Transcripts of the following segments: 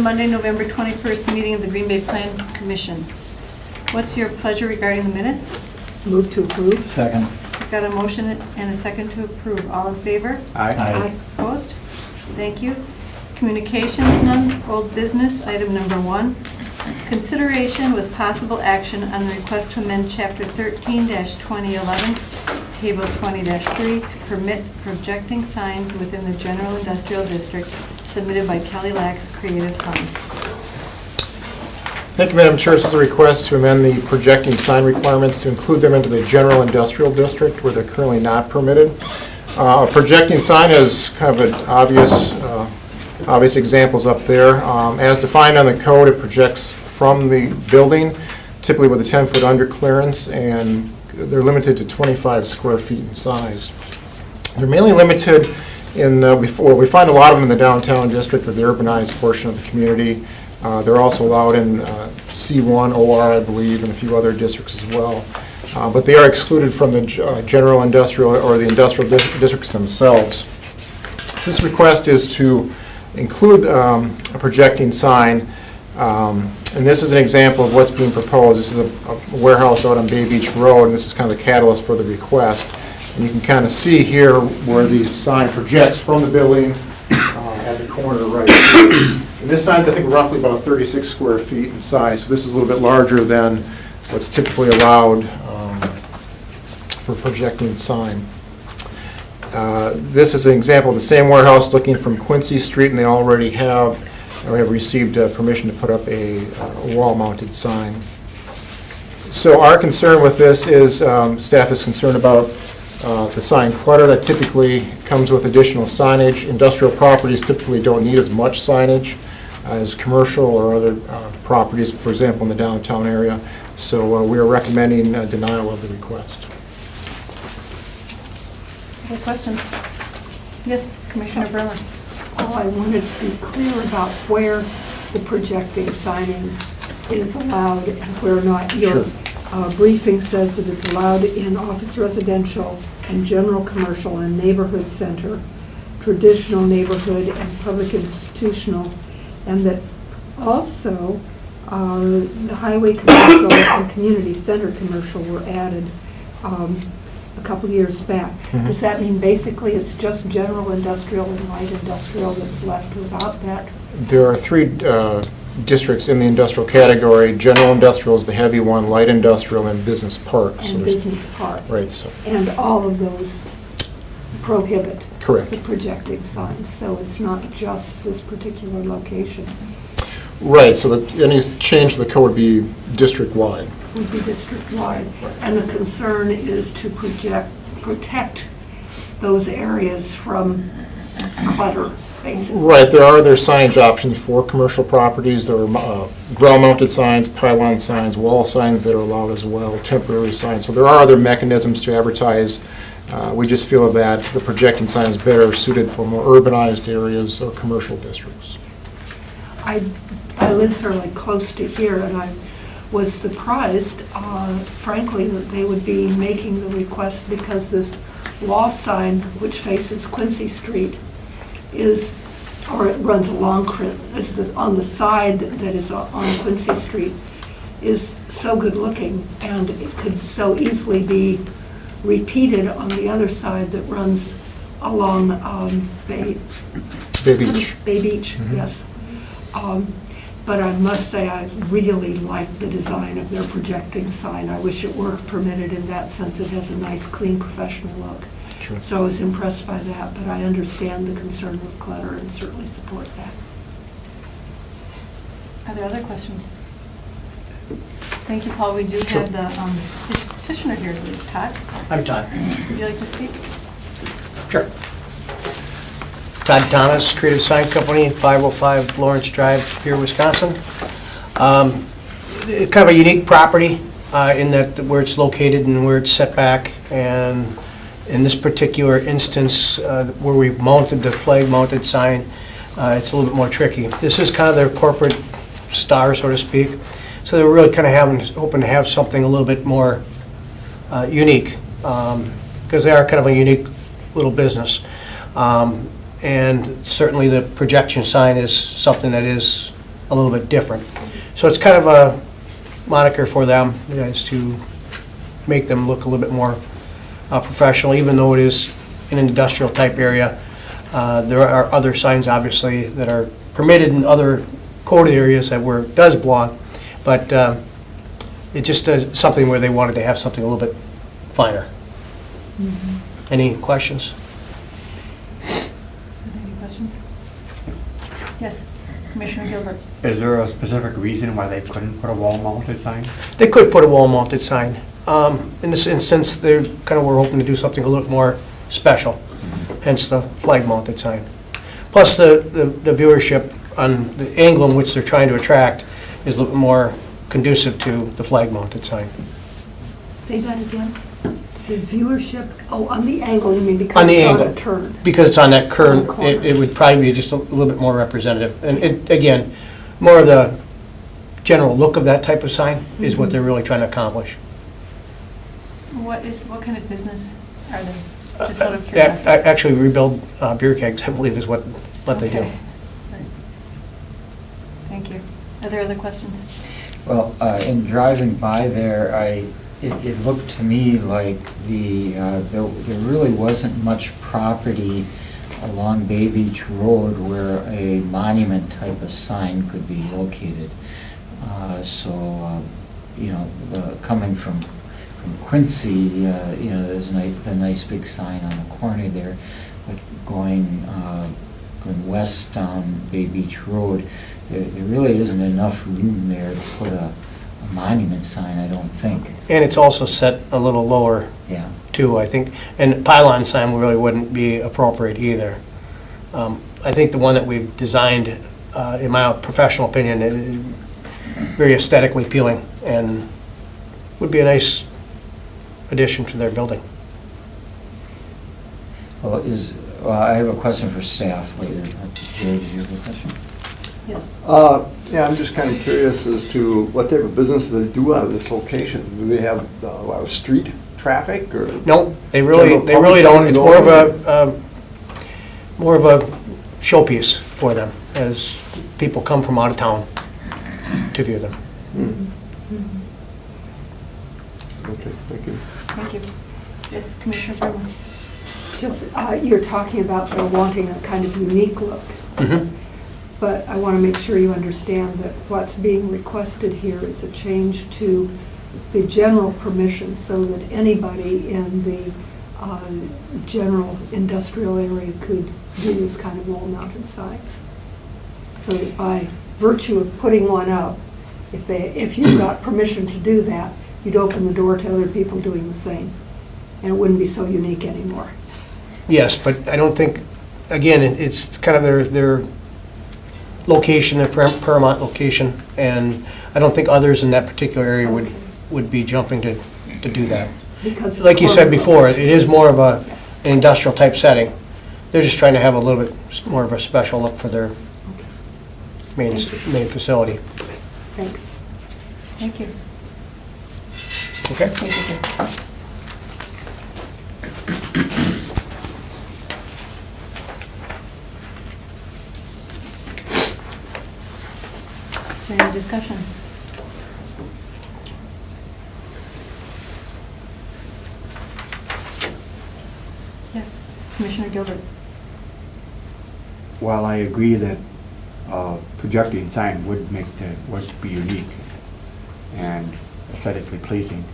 Monday, November 21st meeting of the Green Bay Plan Commission. What's your pleasure regarding the minutes? Move to approve. Second. I've got a motion and a second to approve. All in favor? Aye. Opposed? Thank you. Communications, none. Old business, item number 1. Consideration with possible action on the request to amend Chapter 13-2011, Table 20-3, to permit projecting signs within the General Industrial District, submitted by Kelly Lax Creative Sign. Thank you, Madam Chair. This is a request to amend the projecting sign requirements to include them into the General Industrial District where they're currently not permitted. A projecting sign is kind of an obvious examples up there. As defined on the code, it projects from the building, typically with a 10-foot underclearance, and they're limited to 25 square feet in size. They're mainly limited in, we find a lot of them in the downtown district or the urbanized portion of the community. They're also allowed in C1, OR, I believe, and a few other districts as well. But they are excluded from the general industrial or the industrial districts themselves. So this request is to include a projecting sign, and this is an example of what's being proposed. This is a warehouse out on Bay Beach Road, and this is kind of the catalyst for the request. And you can kind of see here where the sign projects from the building at the corner right here. And this sign's, I think, roughly about 36 square feet in size, so this is a little bit larger than what's typically allowed for projecting sign. This is an example of the same warehouse looking from Quincy Street, and they already have received permission to put up a wall-mounted sign. So our concern with this is, staff is concerned about the sign clutter that typically comes with additional signage. Industrial properties typically don't need as much signage as commercial or other properties, for example, in the downtown area. So we are recommending denial of the request. Any questions? Yes, Commissioner Bremer. I wanted to be clear about where the projecting signing is allowed and where not. Your briefing says that it's allowed in office residential and general commercial and neighborhood center, traditional neighborhood and public institutional, and that also the highway commercial and community center commercial were added a couple years back. Mm-hmm. Does that mean basically it's just general industrial and light industrial that's left without that? There are 3 districts in the industrial category. General industrial is the heavy one, light industrial, and business park. And So there's- business park. Right. So, And all of those prohibit correct. the projecting signs, so it's not just this particular location. Right. So any change to the code would be district-wide. Would be district-wide. And the concern is to protect those areas from clutter, basically. Right, there are other signage options for commercial properties. There are ground-mounted signs, pylon signs, wall signs that are allowed as well, temporary signs. So there are other mechanisms to advertise. We just feel that the projecting sign is better suited for more urbanized areas or commercial districts. I live fairly close to here, and I was surprised, frankly, that they would be making the request because this wall sign, which faces Quincy Street, is, or it runs along, on the side that is on Quincy Street, is so good looking, and it could so easily be repeated on the other side that runs along Bay Beach. Bay Beach, yes. But I must say, I really like the design of their projecting sign. I wish it were permitted in that sense. It has a nice, clean, professional look. Sure. So I was impressed by that, but I understand the concern with clutter and certainly support that. Are there other questions? Thank you, Paul. We do have the petitioner here, please. Todd? I'm Todd. Would you like to speak? Sure. Todd Thomas, Creative Sign Company, 505 Lawrence Drive, here, Wisconsin. Kind of a unique property in that where it's located and where it's set back. And in this particular instance, where we mounted the flag-mounted sign, it's a little bit more tricky. This is kind of their corporate star, so to speak. So they're really kind of hoping to have something a little bit more unique, because they are kind of a unique little business. And certainly the projection sign is something that is a little bit different. So it's kind of a moniker for them, is to make them look a little bit more professional, even though it is an industrial type area. There are other signs, obviously, that are permitted in other coded areas that where it does belong, but it just is something where they wanted to have something a little bit finer. Any questions? Any questions? Yes, Commissioner Gilbert. Is there a specific reason why they couldn't put a wall-mounted sign? They could put a wall-mounted sign. In this instance, they're kind of, we're hoping to do something a little more special, hence the flag-mounted sign. Plus, the viewership on the angle in which they're trying to attract is a little bit more conducive to the flag-mounted sign. Say that again? The viewership, oh, on the angle, you mean because On the it's on a angle. turn? Because it's on that current, On the corner. it would probably be just a little bit more representative. And it, again, more of the general look of that type of sign is what they're really trying to accomplish. What kind of business are they? Just out of Yeah, curiosity. Actually, rebuild beer kegs, I believe, is what they do. Okay. Right. Thank you. Are there other questions? Well, in driving by there, it looked to me like there really wasn't much property along Bay Beach Road where a monument type of sign could be located. Coming from Quincy, there's the nice big sign on the corner there, but going west down Bay Beach Road, there really isn't enough room there to put a monument sign, I don't think. And it's also set a little lower, Yeah. too, I think. And pylon sign really wouldn't be appropriate either. I think the one that we've designed, in my professional opinion, is very aesthetically appealing and would be a nice addition to their building. Well, I have a question for staff later. Jerry, did you have a question? Yes. Yeah, I'm just kind of curious as to what type of business they do out of this location. Do they have a lot of street traffic or? No, they General really public don't. It's going? more of a showpiece for them as people come from out of town to view them. Okay, thank you. Thank you. Yes, Commissioner Berman. Just, you're talking about they're wanting a kind of unique look, Mhm. but I want to make sure you understand that what's being requested here is a change to the general permission so that anybody in the general industrial area could do this kind of wall-mounted sign. So that by virtue of putting one up, if you got permission to do that, you'd open the door to other people doing the same, and it wouldn't be so unique anymore. Yes, but I don't think, again, it's kind of their location, their paramount location, and I don't think others in that particular area would be jumping to do that. Because Like you said before, it is more of an industrial type setting. They're just trying to have a little bit more of a special look for their main facility. Thanks. Thank you. Okay? Thank you, sir. Is there any discussion? Yes, Commissioner Gilbert. While I agree that projecting sign would be unique and aesthetically pleasing,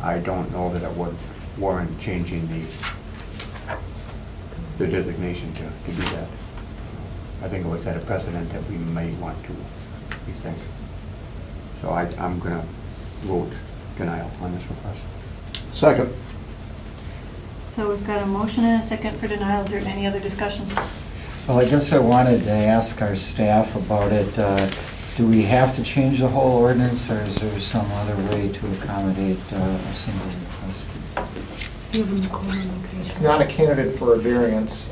I don't know that it would warrant changing the designation to do that. I think it would set a precedent that we may want to rethink. So I'm going to vote denial on this request. Second. So we've got a motion and a second for denial. Is there any other discussion? Well, I guess I wanted to ask our staff about it. Do we have to change the whole ordinance, or is there some other way to accommodate a single request? It's not a candidate for a variance.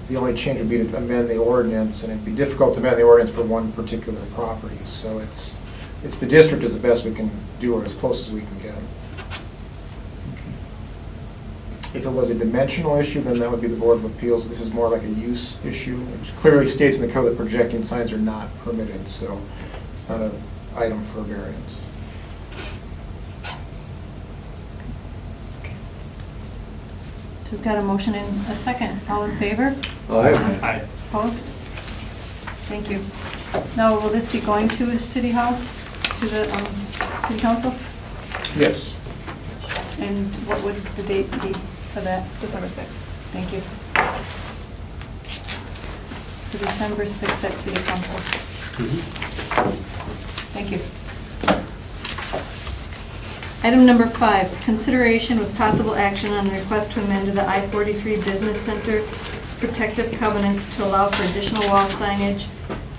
The only change would be to amend the ordinance, and it'd be difficult to amend the ordinance for one particular property. So it's the district is the best we can do, or as close as we can get. If it was a dimensional issue, then that would be the Board of Appeals. This is more like a use issue, which clearly states in the code that projecting signs are not permitted, so it's not an item for variance. So we've got a motion and a second. All in favor? Aye. Opposed? Thank you. Now, will this be going to City Hall, to the City Council? Yes. And what would the date be for that? December 6th. Thank you. So December 6th at City Council. Thank you. Item number 5, consideration with possible action on the request to amend the I-43 Business Center protective covenants to allow for additional wall signage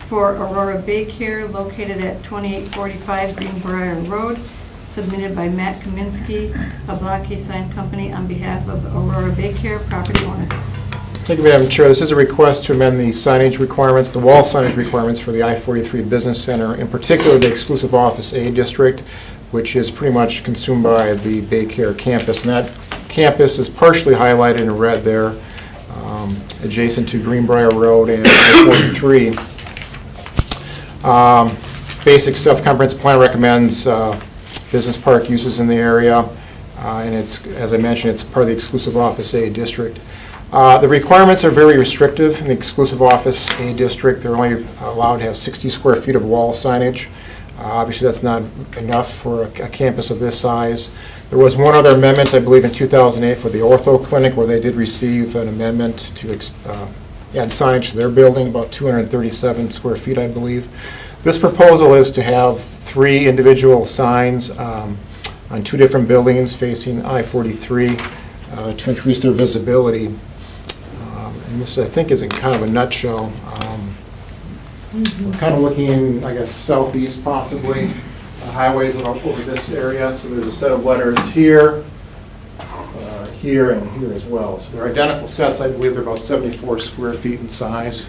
for Aurora Baycare located at 2845 Greenbrier Road, submitted by Matt Kaminsky, a Blocky Sign Company, on behalf of Aurora Baycare property owner. Thank you, Madam Chair. This is a request to amend the signage requirements, the wall signage requirements for the I-43 Business Center, in particular the exclusive Office A district, which is pretty much consumed by the Baycare campus. And that campus is partially highlighted in red there, adjacent to Greenbrier Road and I-43. Basic stuff, comprehensive plan recommends business park uses in the area, and it's, as I mentioned, it's part of the exclusive Office A district. The requirements are very restrictive in the exclusive Office A district. They're only allowed to have 60 square feet of wall signage. Obviously, that's not enough for a campus of this size. There was one other amendment, I believe, in 2008 for the Ortho Clinic, where they did receive an amendment to add signage to their building, about 237 square feet, I believe. This proposal is to have 3 individual signs on 2 different buildings facing I-43 to increase their visibility. And this, I think, is in kind of a nutshell. We're kind of looking, I guess, southeast possibly. Highways over this area, so there's a set of letters here, here, and here as well. So they're identical sets. I believe they're about 74 square feet in size.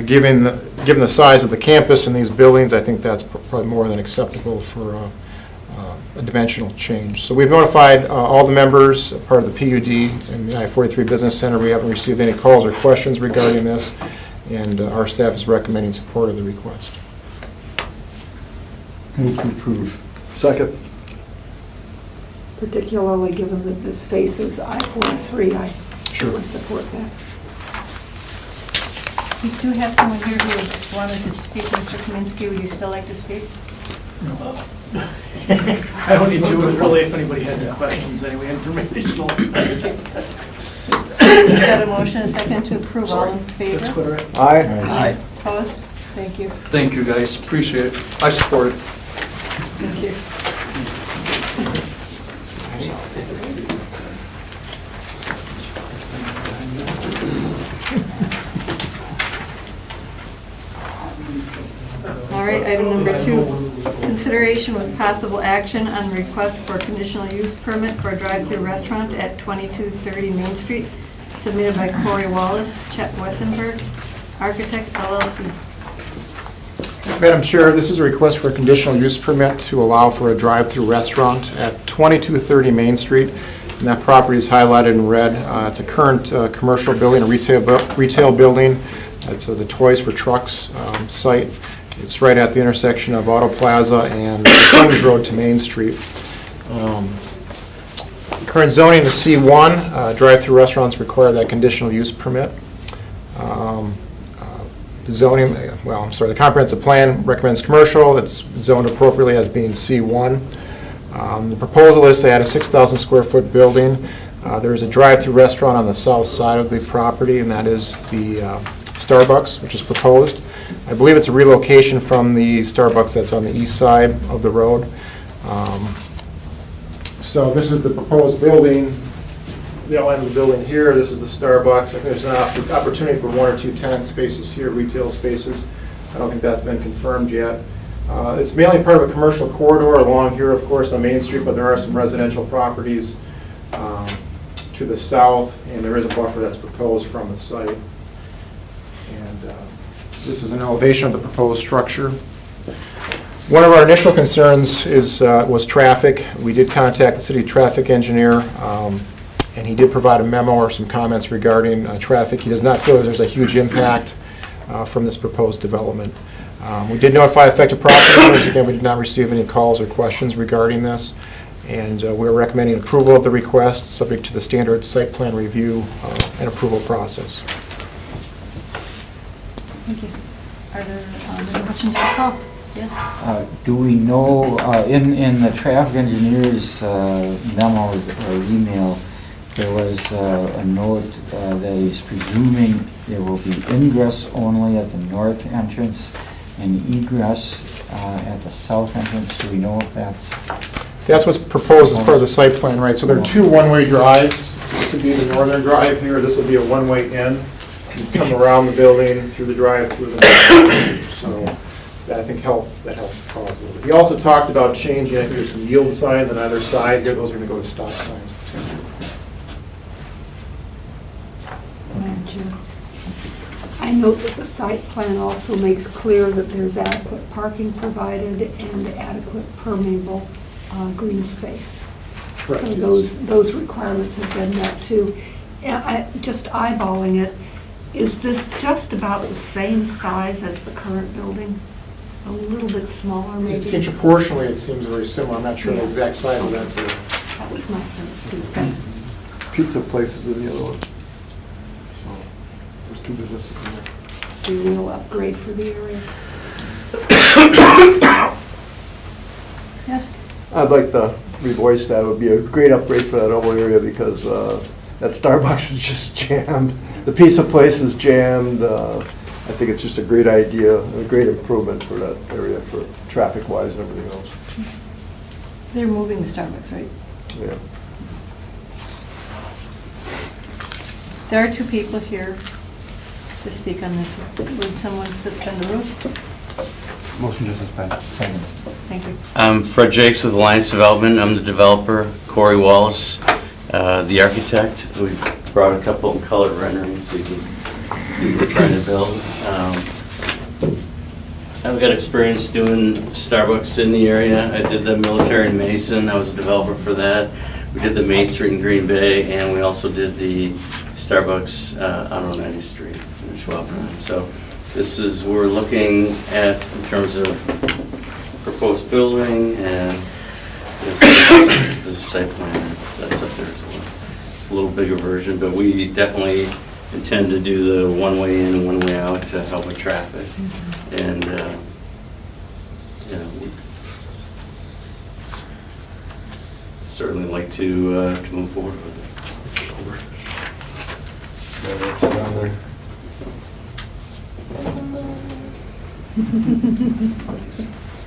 Given the size of the campus and these buildings, I think that's probably more than acceptable for a dimensional change. So we've notified all the members, part of the PUD in the I-43 Business Center. We haven't received any calls or questions regarding this, and our staff is recommending support of the request. Move to approve. Second. Particularly given that this faces I-43, I Sure. would support that. We do have someone here who wanted to speak. Mr. Kaminsky, would you still like to speak? I don't need to, but really, if anybody had any questions, anyway, informational. We've got a motion, a second to approve. All in favor? That's Twitter. Aye. Opposed? Thank you. Thank you, guys, appreciate it. I support it. Thank you. All right, item number 2, consideration with possible action on request for conditional use permit for a drive-through restaurant at 2230 Main Street, submitted by Corey Wallace, Chet Wessenberg, Architect LLC. Madam Chair, this is a request for a conditional use permit to allow for a drive-through restaurant at 2230 Main Street, and that property is highlighted in red. It's a current commercial building, a retail building. It's the Toys for Trucks site. It's right at the intersection of Auto Plaza and Frontage Road to Main Street. Current zoning is C1. Drive-through restaurants require that conditional use permit. The zoning, the comprehensive plan recommends commercial. It's zoned appropriately as being C1. The proposal is to add a 6,000 square foot building. There is a drive-through restaurant on the south side of the property, and that is the Starbucks, which is proposed. I believe it's a relocation from the Starbucks that's on the east side of the road. So this is the proposed building, the outline of the building here. This is the Starbucks. I think there's an opportunity for 1 or 2 tenant spaces here, retail spaces. I don't think that's been confirmed yet. It's mainly part of a commercial corridor along here, of course, on Main Street, but there are some residential properties to the south, and there is a buffer that's proposed from the site. And this is an elevation of the proposed structure. One of our initial concerns was traffic. We did contact the city traffic engineer, and he did provide a memo or some comments regarding traffic. He does not feel that there's a huge impact from this proposed development. We did notify affected property owners. Again, we did not receive any calls or questions regarding this, and we're recommending approval of the request, subject to the standard site plan review and approval process. Thank you. Are there any questions for Paul? Yes? Do we know, in the traffic engineer's memo or email, there was a note that he's presuming there will be ingress only at the north entrance and egress at the south entrance. Do we know if that's? That's what's proposed as part of the site plan, right? So there are two one-way drives. This would be the northern drive here. This will be a one-way in. You come around the building, through the drive, through the so that I think that helps the cause a little bit. He also talked about changing, I think there's some yield signs on either side here. Those are going to go to stop signs. Madam Chair. I note that the site plan also makes clear that there's adequate parking provided and adequate permeable green space. Correct. So those requirements have been met too. Just eyeballing it, is this just about the same size as the current building? A little bit smaller maybe? It seems proportionally, it seems very similar. I'm not sure the exact size of that. That was my sense too. Thanks. Pizza places in the other one. So, there's two businesses in there. A real upgrade for the area. Yes? I'd like to revoice that. It would be a great upgrade for that whole area because that Starbucks is just jammed. The pizza place is jammed. I think it's just a great idea, a great improvement for that area for traffic-wise and everything else. They're moving the Starbucks, right? Yeah. There are two people here to speak on this. Would someone suspend the rules? Motion to suspend. Second. Thank you. I'm Fred Jakes with Alliance Development. I'm the developer. Corey Wallace, the architect. We brought a couple of color renderings so you can see what we're trying to build. I've got experience doing Starbucks in the area. I did the Military and Mason. I was a developer for that. We did the Main Street in Green Bay, and we also did the Starbucks on 90th Street in Schwab. So this is, we're looking at in terms of proposed building and this site plan that's up there as well. It's a little bigger version, but we definitely intend to do the one way in, one way out to help with traffic. And, we'd certainly like to move forward with it.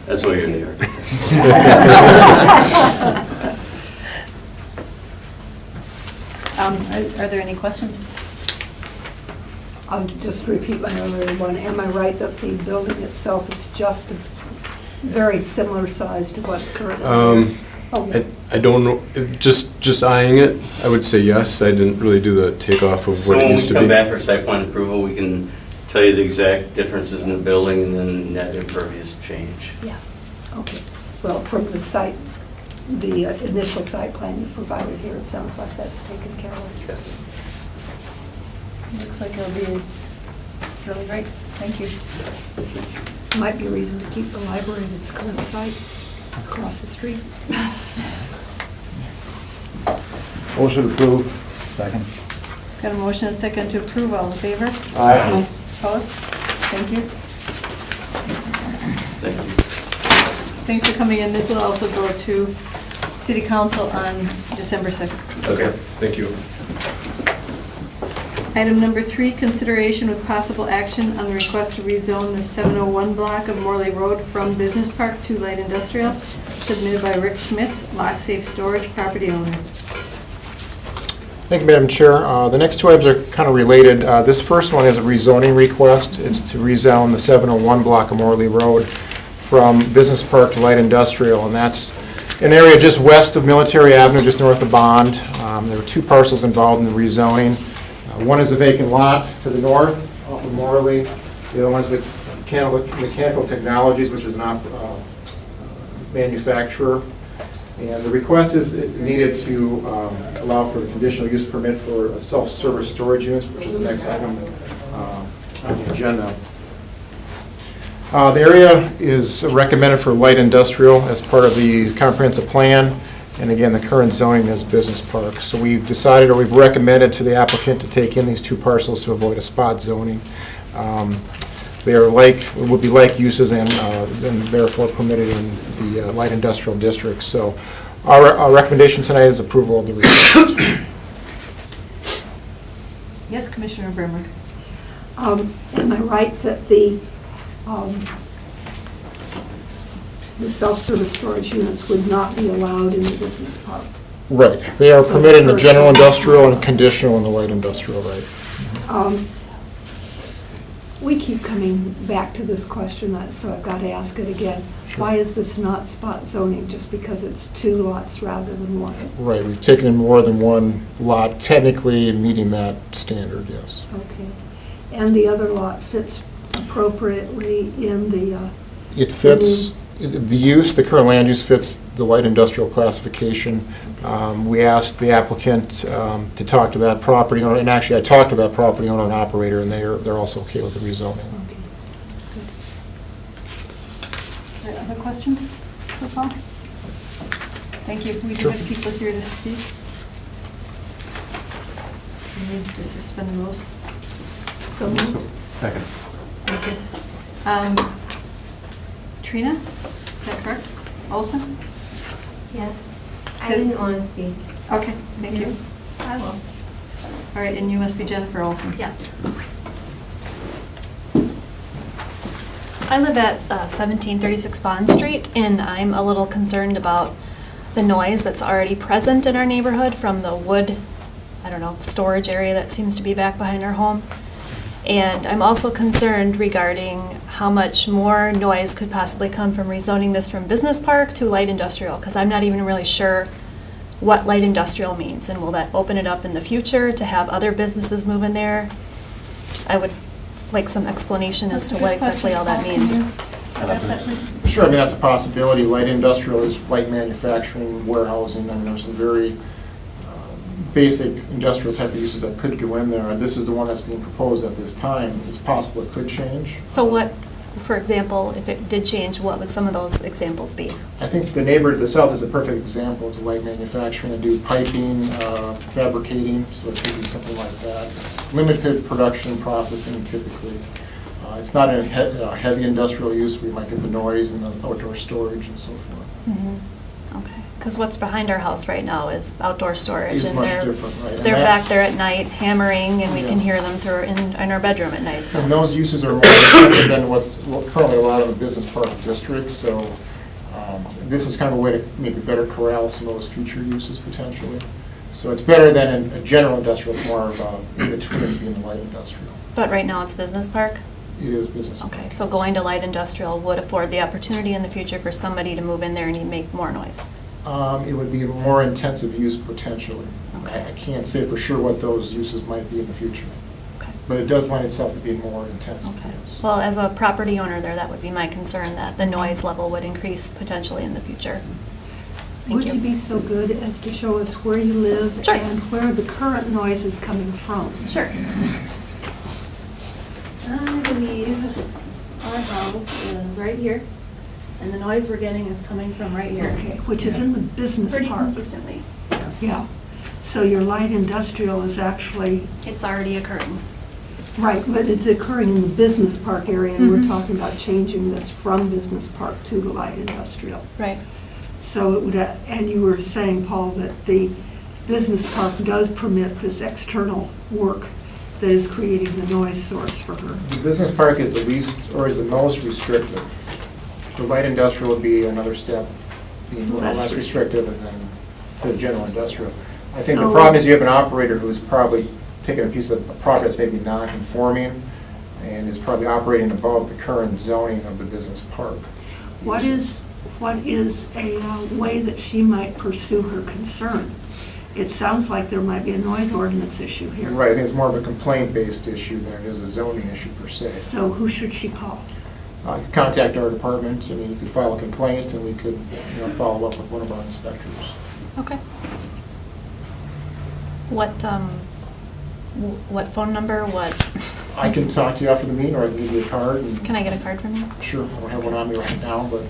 That's why you're the architect. Are there any questions? I'll just repeat my earlier one. Am I right that the building itself is just a very similar size to what's currently? I don't know, just eyeing it, I would say yes. I didn't really do the takeoff of what it used to So when we come be. back for site plan approval, we can tell you the exact differences in the building and then net impervious change. Yeah, okay. Well, from the site, the initial site plan you provided here, it sounds like that's taken care of. Looks like it'll be really great. Thank you. Might be a reason to keep the library at its current site across the street. Motion approved. Second. Got a motion and second to approve. All in favor? Aye. Opposed? Thank you. Thank you. Thanks for coming in. This will also go to City Council on December 6th. Okay, thank you. Item number 3, consideration with possible action on the request to rezone the 701 block of Morley Road from Business Park to Light Industrial, submitted by Rick Schmitz, Lock Safe Storage property owner. Thank you, Madam Chair. The next two items are kind of related. This first one is a rezoning request. It's to rezone the 701 block of Morley Road from Business Park to Light Industrial, and that's an area just west of Military Avenue, just north of Bond. There were two parcels involved in the rezoning. One is a vacant lot to the north off of Morley. The other one is Mechanical Technologies, which is not a manufacturer. And the request is needed to allow for the conditional use permit for self-service storage units, which is the next item on the agenda. The area is recommended for light industrial as part of the comprehensive plan, and again, the current zoning is business park. So we've decided, or we've recommended to the applicant to take in these two parcels to avoid a spot zoning. They are would be like uses and therefore permitted in the light industrial district. So our recommendation tonight is approval of the request. Yes, Commissioner Brimmer. Am I right that the self-service storage units would not be allowed in the business park? Right. They are permitted in the general industrial and conditional in the light industrial, right? We keep coming back to this question, so I've got to ask it again. Sure. Why is this not spot zoning, just because it's 2 lots rather than 1? Right. We've taken in more than one lot, technically meeting that standard, yes. Okay. And the other lot fits appropriately in the... It fits, the use, the current land use fits the light industrial classification. We asked the applicant to talk to that property owner, and actually I talked to that property owner and operator, and they're also okay with the rezoning. Are there other questions for Paul? Thank you. We do have people here to speak. We need to suspend the rules. So moved. Second. Thank you. Trina, is that correct? Olson? Yes. I didn't want to speak. Okay, thank you. I will. All right, and you must be Jennifer Olson. Yes. I live at 1736 Bond Street, and I'm a little concerned about the noise that's already present in our neighborhood from the wood, storage area that seems to be back behind our home. And I'm also concerned regarding how much more noise could possibly come from rezoning this from business park to light industrial, because I'm not even really sure what light industrial means, and will that open it up in the future to have other businesses move in there? I would like some explanation as to what exactly all that means. Address that, please. Sure, I mean, that's a possibility. Light industrial is light manufacturing, warehousing. I mean, there's some very basic industrial type of uses that could go in there. This is the one that's being proposed at this time. It's possible it could change. So what, for example, if it did change, what would some of those examples be? I think the neighbor to the south is a perfect example. It's a light manufacturing. They do piping, fabricating, so it could be something like that. It's limited production processing typically. It's not a heavy industrial use. We might get the noise and the outdoor storage and so forth. Mm-hmm. Okay. Because what's behind our house right now is outdoor storage, It's and much they're different, right? And they're that- back there at night hammering, and we can Yeah. hear them through in our bedroom at night. So. And those uses are more expensive than what's currently allowed in the business park district, so this is kind of a way to maybe better corral some of those future uses potentially. So it's better than in a general industrial, it's more of in between being the light industrial. But right now it's business park? It is business park. Okay, so going to light industrial would afford the opportunity in the future for somebody to move in there and make more noise? It would be a more intensive use potentially. Okay. I can't say for sure what those uses might be in the future, Okay. but it does lend itself to being more intensive. Okay. yes. Well, as a property owner there, that would be my concern, that the noise level would increase potentially in the future. Thank Would you be so good as to show us where you live Sure. and where the current noise is coming from? Sure. I believe our house is right here, and the noise we're getting is coming from right here. Okay, which is in the business Pretty park. consistently. Yeah. So your light industrial is actually, It's already occurring. right, but it's occurring in the business park area, and we're Mhm. talking about changing this from business park to the light industrial. Right. So it would, and you were saying, Paul, that the business park does permit this external work that is creating the noise source for her. The business park is the least, or is the most restrictive. The light industrial would be another step, being less restrictive and then to the general industrial. I think the So- problem is you have an operator who's probably taking a piece of property that's maybe non-conforming and is probably operating above the current zoning of the business park. What is a way that she might pursue her concern? It sounds like there might be a noise ordinance issue here. Right, I think it's more of a complaint-based issue than it is a zoning issue per se. So who should she call? You could contact our department, I mean, you could file a complaint, and we could, follow up with one of our inspectors. Okay. What phone number, what? I can talk to you after the meeting, or I can give you a card. And Can I get a card from you? Sure, I don't have one on me right now, but I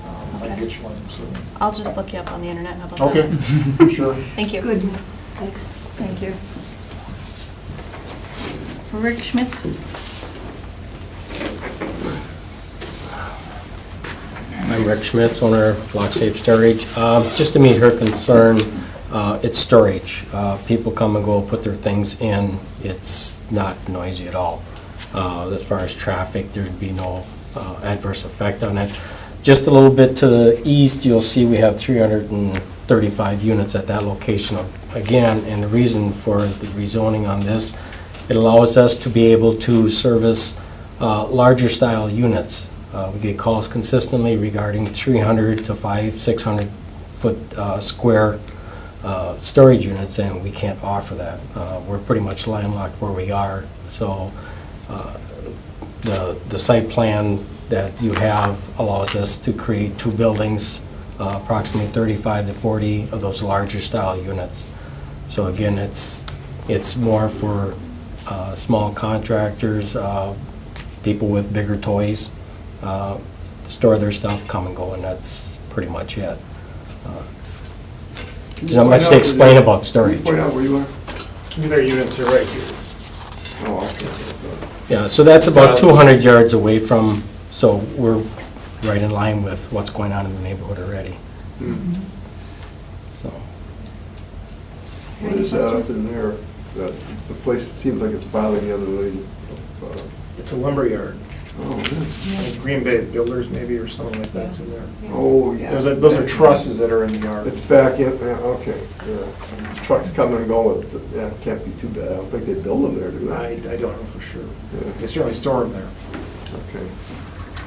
can Okay. get you one, so. I'll just look you up on the internet, how about that? Okay, sure. Thank you. Good, thanks. Thank you. Rick Schmitz? I'm Rick Schmitz, owner of Block Safe Storage. Just to meet her concern, it's storage. People come and go, put their things in. It's not noisy at all. As far as traffic, there'd be no adverse effect on it. Just a little bit to the east, you'll see we have 335 units at that location again, and the reason for the rezoning on this, it allows us to be able to service larger style units. We get calls consistently regarding 300 to 600 foot square storage units, and we can't offer that. We're pretty much landlocked where we are, so the site plan that you have allows us to create 2 buildings, approximately 35 to 40 of those larger style units. So again, it's more for small contractors, people with bigger toys, store their stuff, come and go, and that's pretty much it. There's not much to explain about storage. Point out where you are. Their units are right here. Oh, okay. Yeah, so that's about 200 yards away from, so we're right in line with what's going on in the neighborhood already. So, What is that up in there? The place that seems like it's bothering the other lady. It's a lumberyard. Oh, yeah. Like Green Bay Builders maybe, or something like that's in there. Oh, yeah. Those are trusses that are in the yard. It's back in, yeah, okay, yeah. Trucks come and go, yeah, it can't be too bad. I don't think they build them there, do they? I don't know for sure. Yeah. They certainly store them there. Okay.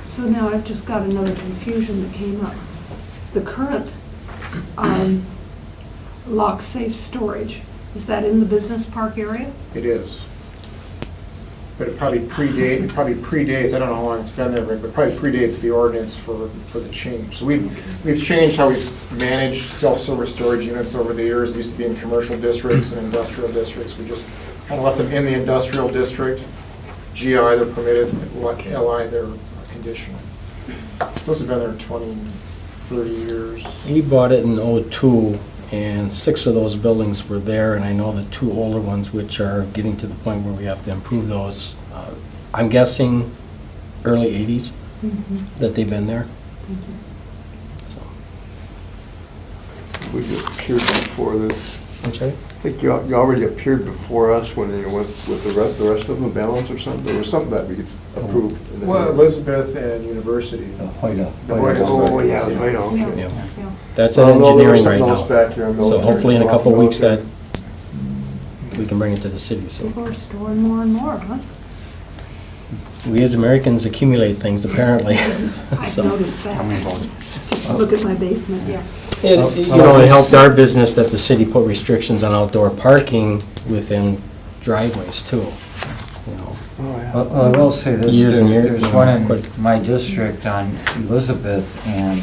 So now I've just got another confusion that came up. The current lock safe storage, is that in the business park area? It is. But it probably predates, I don't know how long it's been there, Rick, but probably predates the ordinance for the change. So we've changed how we manage self-service storage units over the years. It used to be in commercial districts and industrial districts. We just kind of left them in the industrial district. GI, they're permitted, LI, they're conditional. Those have been there 20, 30 years. we bought it in '02, and 6 of those buildings were there, and I know the 2 older ones, which are getting to the point where we have to improve those. I'm guessing early '80s that they've been there. So, We just appeared before this. I'm sorry? I think you already appeared before us when you went with the rest of them, a balance or something. There was something that we approved. and then- Well, Elizabeth and University. The Hoyda. The Hoyda Oh, site. yeah, I know, okay. Yeah. Yeah. That's Oh, in no, there was engineering right something else now. back here, So military, hopefully in a couple of weeks that military. we can bring it to the city, so. People are storing more and more, huh? We as Americans accumulate things apparently. I've So, noticed that. Just look at my basement, yeah. it helped our business that the city put restrictions on outdoor parking within driveways too, you know. Oh, yeah. Well, I will say this, Years and years, there's one in quite- my district on Elizabeth, and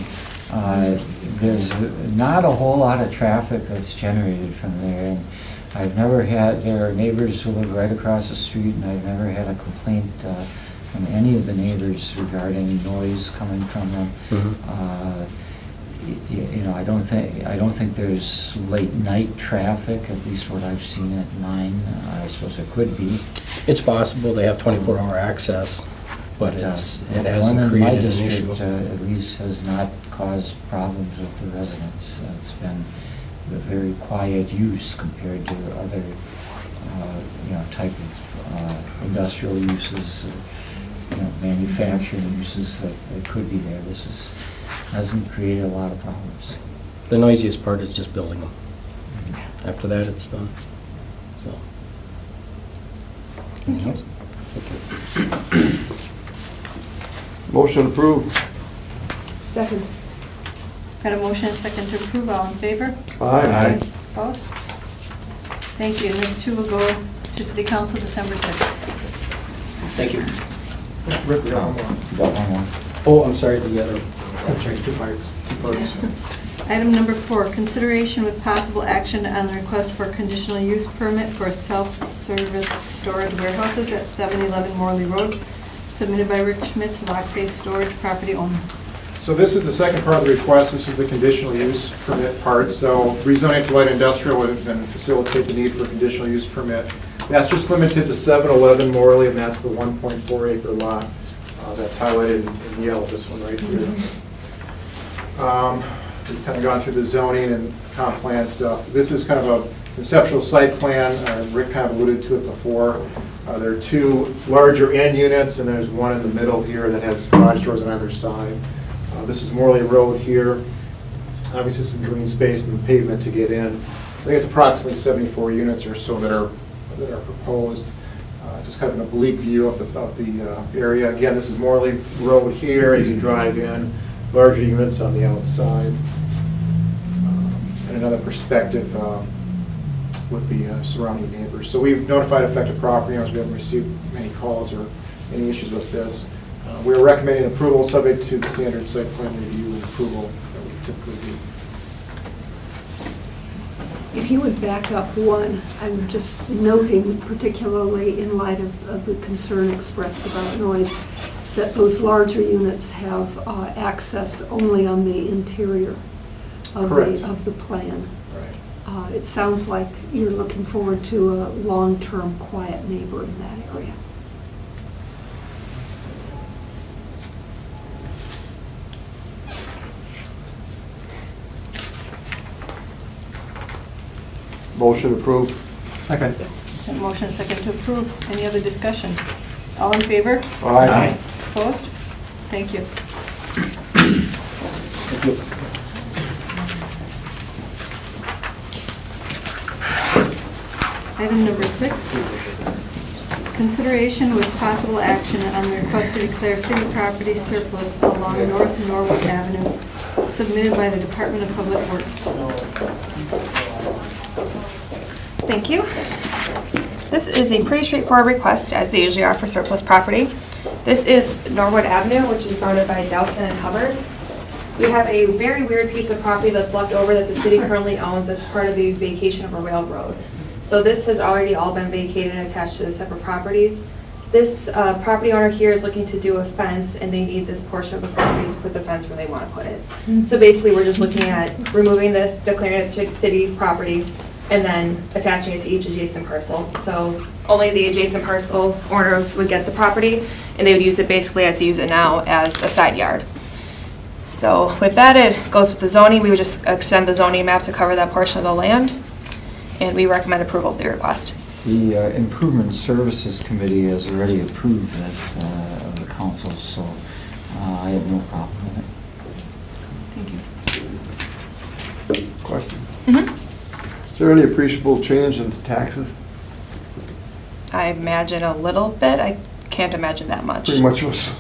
there's not a whole lot of traffic that's generated from there. And I've never had, there are neighbors who live right across the street, and I've never had a complaint from any of the neighbors regarding noise coming from them. You know, I don't think there's late night traffic, at least what I've seen at 9. I suppose there could be. It's possible they have 24-hour access, but it One hasn't in my created an district, issue. at least, has not caused problems with the residents. It's been a very quiet use compared to other, type of industrial uses, manufacturing uses that could be there. This hasn't created a lot of problems. The noisiest part is just building them. After that, it's done. So. Anything else? Motion approved. Second. Got a motion and a second to approve, all in favor? Aye. Opposed? Thank you, and this too will go to City Council December 6th. Thank you. Rick, we got one more. Got one more. Oh, I'm sorry, the other, I'm sorry, two parts. Item number 4, consideration with possible action on the request for a conditional use permit for self-service storage warehouses at 711 Morley Road, submitted by Rick Schmitz, Lock Safe Storage property owner. So this is the second part of the request. This is the conditional use permit part. So rezoning to light industrial would then facilitate the need for a conditional use permit. That's just limited to 711 Morley, and that's the 1.4 acre lot that's highlighted in yellow, this one right here. We've kind of gone through the zoning and comp plan stuff. This is kind of a conceptual site plan. Rick kind of alluded to it before. There are 2 larger end units, and there's one in the middle here that has garage doors on either side. This is Morley Road here. Obviously some green space and pavement to get in. I think it's approximately 74 units or so that are proposed. It's just kind of an oblique view of the area. Again, this is Morley Road here as you drive in. Larger units on the outside. And another perspective with the surrounding neighbors. So we've notified affected property owners. We haven't received many calls or any issues with this. We're recommending approval subject to the standard site plan review and approval that we typically do. If you would back up one, I'm just noting, particularly in light of the concern expressed about noise, that those larger units have access only on the interior of the plan. Right. It sounds like you're looking forward to a long-term quiet neighbor in that area. Motion approved. Second. Motion second to approve. Any other discussion? All in favor? Aye. Opposed? Thank you. Item number 6, consideration with possible action on the request to declare city property surplus along North Norwood Avenue, submitted by the Department of Public Works. Thank you. This is a pretty straightforward request, as they usually are for surplus property. This is Norwood Avenue, which is bounded by Dowson and Hubbard. We have a very weird piece of property that's left over that the city currently owns as part of the vacation of a railroad. So this has already all been vacated and attached to the separate properties. This property owner here is looking to do a fence, and they need this portion of the property to put the fence where they want to put it. So basically, we're just looking at removing this, declaring it city property, and then attaching it to each adjacent parcel. So only the adjacent parcel owners would get the property, and they would use it basically as they use it now, as a side yard. So with that, it goes with the zoning. We would just extend the zoning map to cover that portion of the land, and we recommend approval of the request. The Improvement Services Committee has already approved this of the council, so I have no problem with it. Thank you. Question. Mm-hmm. Is there any appreciable change in taxes? I imagine a little bit. I can't imagine that much. Pretty much was.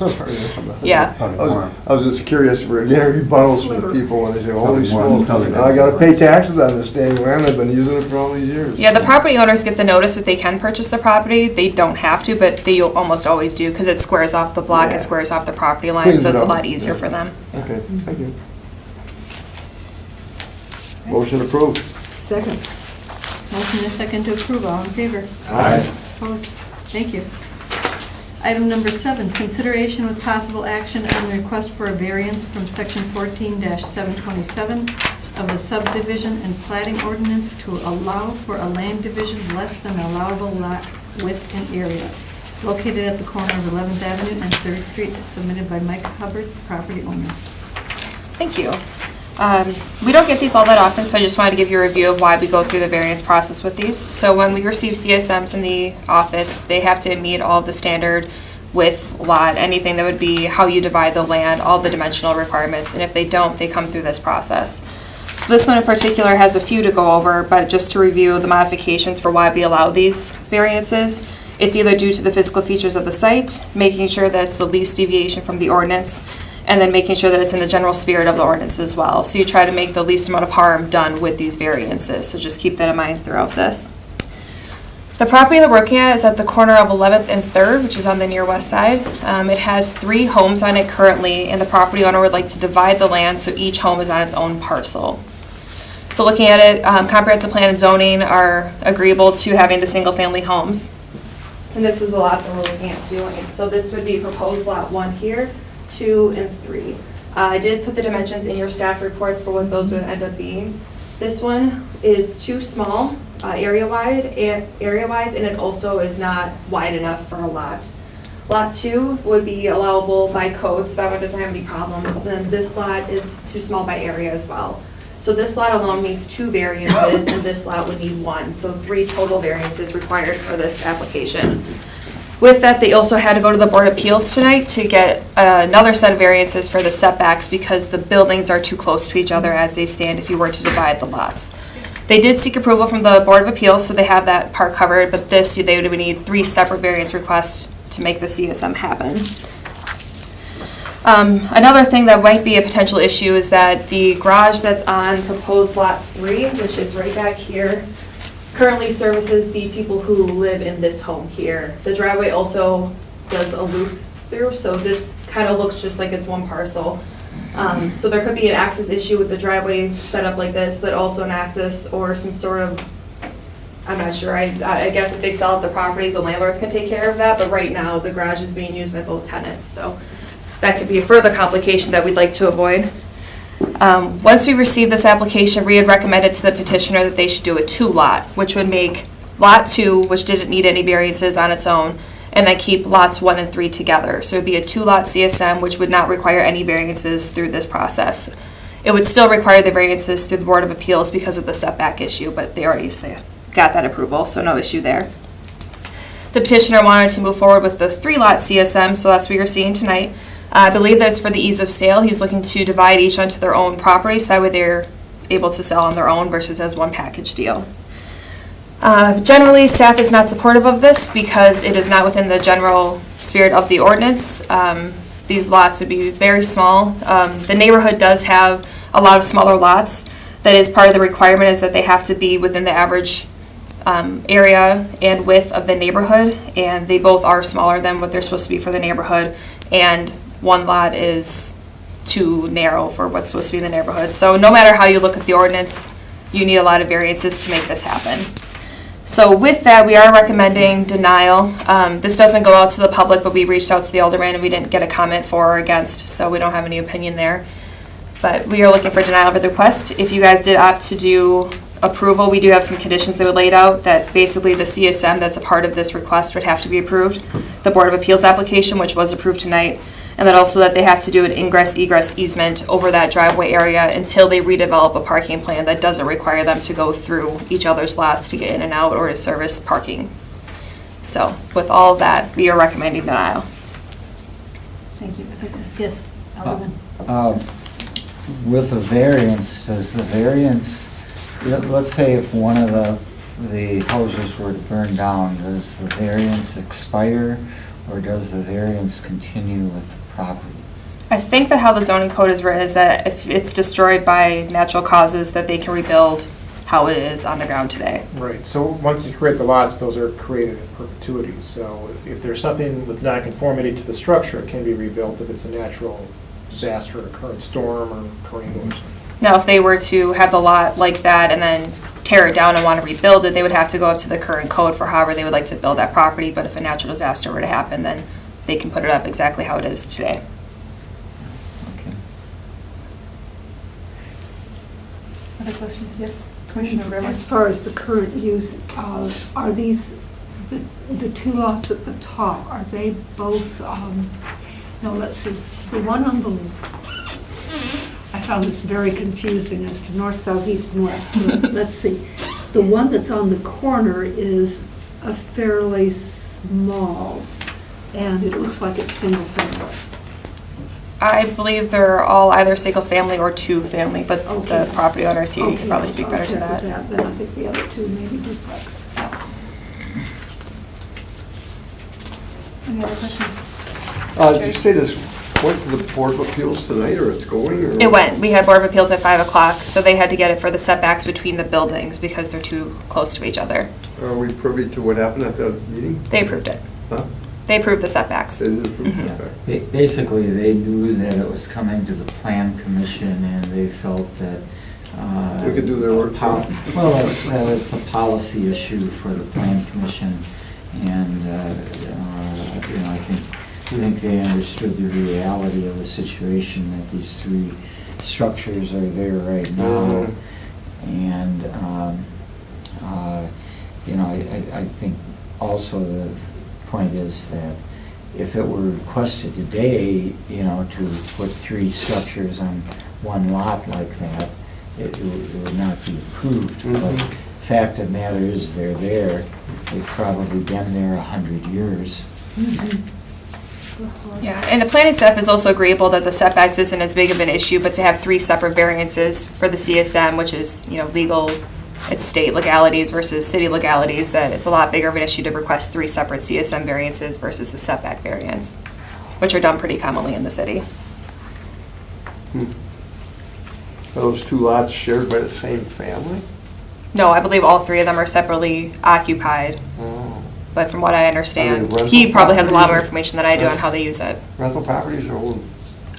Yeah. I was just curious, we're getting rebuttals from the people when they say, holy smokes, Public I gotta pay taxes on this dang land, I've been using it for all these years. Yeah, the property owners get the notice that they can purchase the property. They don't have to, but they almost always do because it squares off the block, Yeah. It squares off the property line, Cleans so it it's a up. lot easier Yeah. for them. Okay, thank you. Motion approved. Second. Motion is second to approve. All in favor? Aye. Opposed? Thank you. Item number 7, consideration with possible action on the request for a variance from section 14-727 of the subdivision and plating ordinance to allow for a land division less than allowable lot width and area, located at the corner of 11th Avenue and 3rd Street, submitted by Mike Hubbard, property owner. Thank you. We don't get these all that often, so I just wanted to give you a review of why we go through the variance process with these. So when we receive CSMs in the office, they have to meet all of the standard width, lot, anything that would be how you divide the land, all the dimensional requirements, and if they don't, they come through this process. So this one in particular has a few to go over, but just to review the modifications for why we allow these variances, it's either due to the physical features of the site, making sure that it's the least deviation from the ordinance, and then making sure that it's in the general spirit of the ordinance as well. So you try to make the least amount of harm done with these variances, so just keep that in mind throughout this. The property that we're working at is at the corner of 11th and 3rd, which is on the near west side. It has 3 homes on it currently, and the property owner would like to divide the land so each home is on its own parcel. So looking at it, comprehensive plan and zoning are agreeable to having the single-family homes. And this is a lot that we're looking at doing. So this would be proposed lot 1 here, 2, and 3. I did put the dimensions in your staff reports for what those would end up being. This one is too small area-wise, and it also is not wide enough for a lot. Lot 2 would be allowable by code, so that one doesn't have any problems. Then this lot is too small by area as well. So this lot alone needs 2 variances, and this lot would need 1. So 3 total variances required for this application. With that, they also had to go to the Board of Appeals tonight to get another set of variances for the setbacks because the buildings are too close to each other as they stand if you were to divide the lots. They did seek approval from the Board of Appeals, so they have that part covered, but this, they would need 3 separate variance requests to make the CSM happen. Another thing that might be a potential issue is that the garage that's on proposed lot 3, which is right back here, currently services the people who live in this home here. The driveway also does a loop through, so this kind of looks just like it's one parcel. So there could be an access issue with the driveway set up like this, but also an access or some sort of, I'm not sure, I guess if they sell off the properties, the landlords can take care of that, but right now the garage is being used by both tenants, so that could be a further complication that we'd like to avoid. Once we received this application, we had recommended to the petitioner that they should do a 2-lot, which would make lot 2, which didn't need any variances on its own, and then keep lots 1 and 3 together. So it would be a 2-lot CSM, which would not require any variances through this process. It would still require the variances through the Board of Appeals because of the setback issue, but they already got that approval, so no issue there. The petitioner wanted to move forward with the 3-lot CSM, so that's what you're seeing tonight. I believe that it's for the ease of sale. He's looking to divide each onto their own property, so that way they're able to sell on their own versus as one package deal. Generally, staff is not supportive of this because it is not within the general spirit of the ordinance. These lots would be very small. The neighborhood does have a lot of smaller lots. That is part of the requirement is that they have to be within the average area and width of the neighborhood, and they both are smaller than what they're supposed to be for the neighborhood, and one lot is too narrow for what's supposed to be in the neighborhood. So no matter how you look at the ordinance, you need a lot of variances to make this happen. So with that, we are recommending denial. This doesn't go out to the public, but we reached out to the alderman and we didn't get a comment for or against, so we don't have any opinion there. But we are looking for denial of the request. If you guys did opt to do approval, we do have some conditions that were laid out that basically the CSM that's a part of this request would have to be approved. The Board of Appeals application, which was approved tonight, and then also that they have to do an ingress-egress easement over that driveway area until they redevelop a parking plan that doesn't require them to go through each other's lots to get in and out or to service parking. So with all of that, we are recommending denial. Thank you. Yes, Alderman. With a variance, does the variance, let's say if one of the houses were to burn down, does the variance expire or does the variance continue with the property? I think that how the zoning code is written is that if it's destroyed by natural causes, that they can rebuild how it is on the ground today. Right, so once you create the lots, those are created in perpetuity. So if there's something with nonconformity to the structure, it can be rebuilt if it's a natural disaster, a current storm or tornado or something. Now, if they were to have the lot like that and then tear it down and want to rebuild it, they would have to go up to the current code for however they would like to build that property. But if a natural disaster were to happen, then they can put it up exactly how it is today. Okay. Other questions? Yes, Commissioner Rivers. As far as the current use, are these, the 2 lots at the top, are they both, no, let's see, the one on the, I found this very confusing as to north, south, east, and west. Let's see. The one that's on the corner is a fairly small, and it looks like it's single family. I believe they're all either single family or 2 family, but Okay. the property owners here, you Okay, can probably speak better to I'll check that. with Then I think the other 2 may be duplex. Any other questions? Did you say this went to the Board of Appeals tonight, or it's going, or? It went. We had Board of Appeals at 5 o'clock, so they had to get it for the setbacks between the buildings because they're too close to each other. Are we privy to what happened at the meeting? They approved it. Huh? They approved the setbacks. They didn't approve Mhm. setback. Basically, they knew that it was coming to the plan commission, and they felt that. We could do their work, too. Well, it's a policy issue for the plan commission, and, I think they understood the reality of the situation, that these three structures are there right now. And, I think also the point is that if it were requested today, to put three structures on one lot like that, it would not be approved. But fact of the matter is, they're there. They've probably been there 100 years. Yeah, and the planning staff is also agreeable that the setbacks isn't as big of an issue, but to have three separate variances for the CSM, which is, legal, it's state legalities versus city legalities, that it's a lot bigger of an issue to request three separate CSM variances versus a setback variance, which are done pretty commonly in the city. Are those two lots shared by the same family? No, I believe all three of them are separately occupied, Oh. but from what I understand, rental he probably has a lot more properties? information than I do on how they use it. Rental properties or own?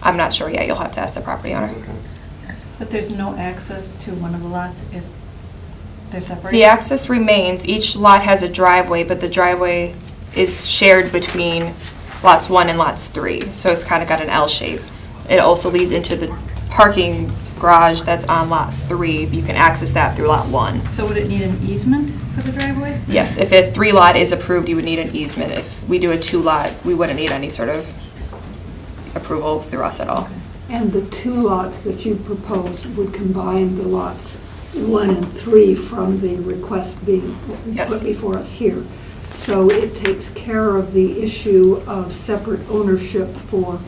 I'm not sure yet, you'll have to ask the property owner. But there's no access to one of the lots if they're separated? The access remains, each lot has a driveway, but the driveway is shared between lots 1 and lots 3, so it's kind of got an L shape. It also leads into the parking garage that's on lot 3. You can access that through lot 1. So would it need an easement for the driveway? Yes, if a 3 lot is approved, you would need an easement. If we do a 2 lot, we wouldn't need any sort of approval through us at all. And the 2 lots that you proposed would combine the lots 1 and 3 from the request being Yes. put before us here. So it takes care of the issue of separate ownership for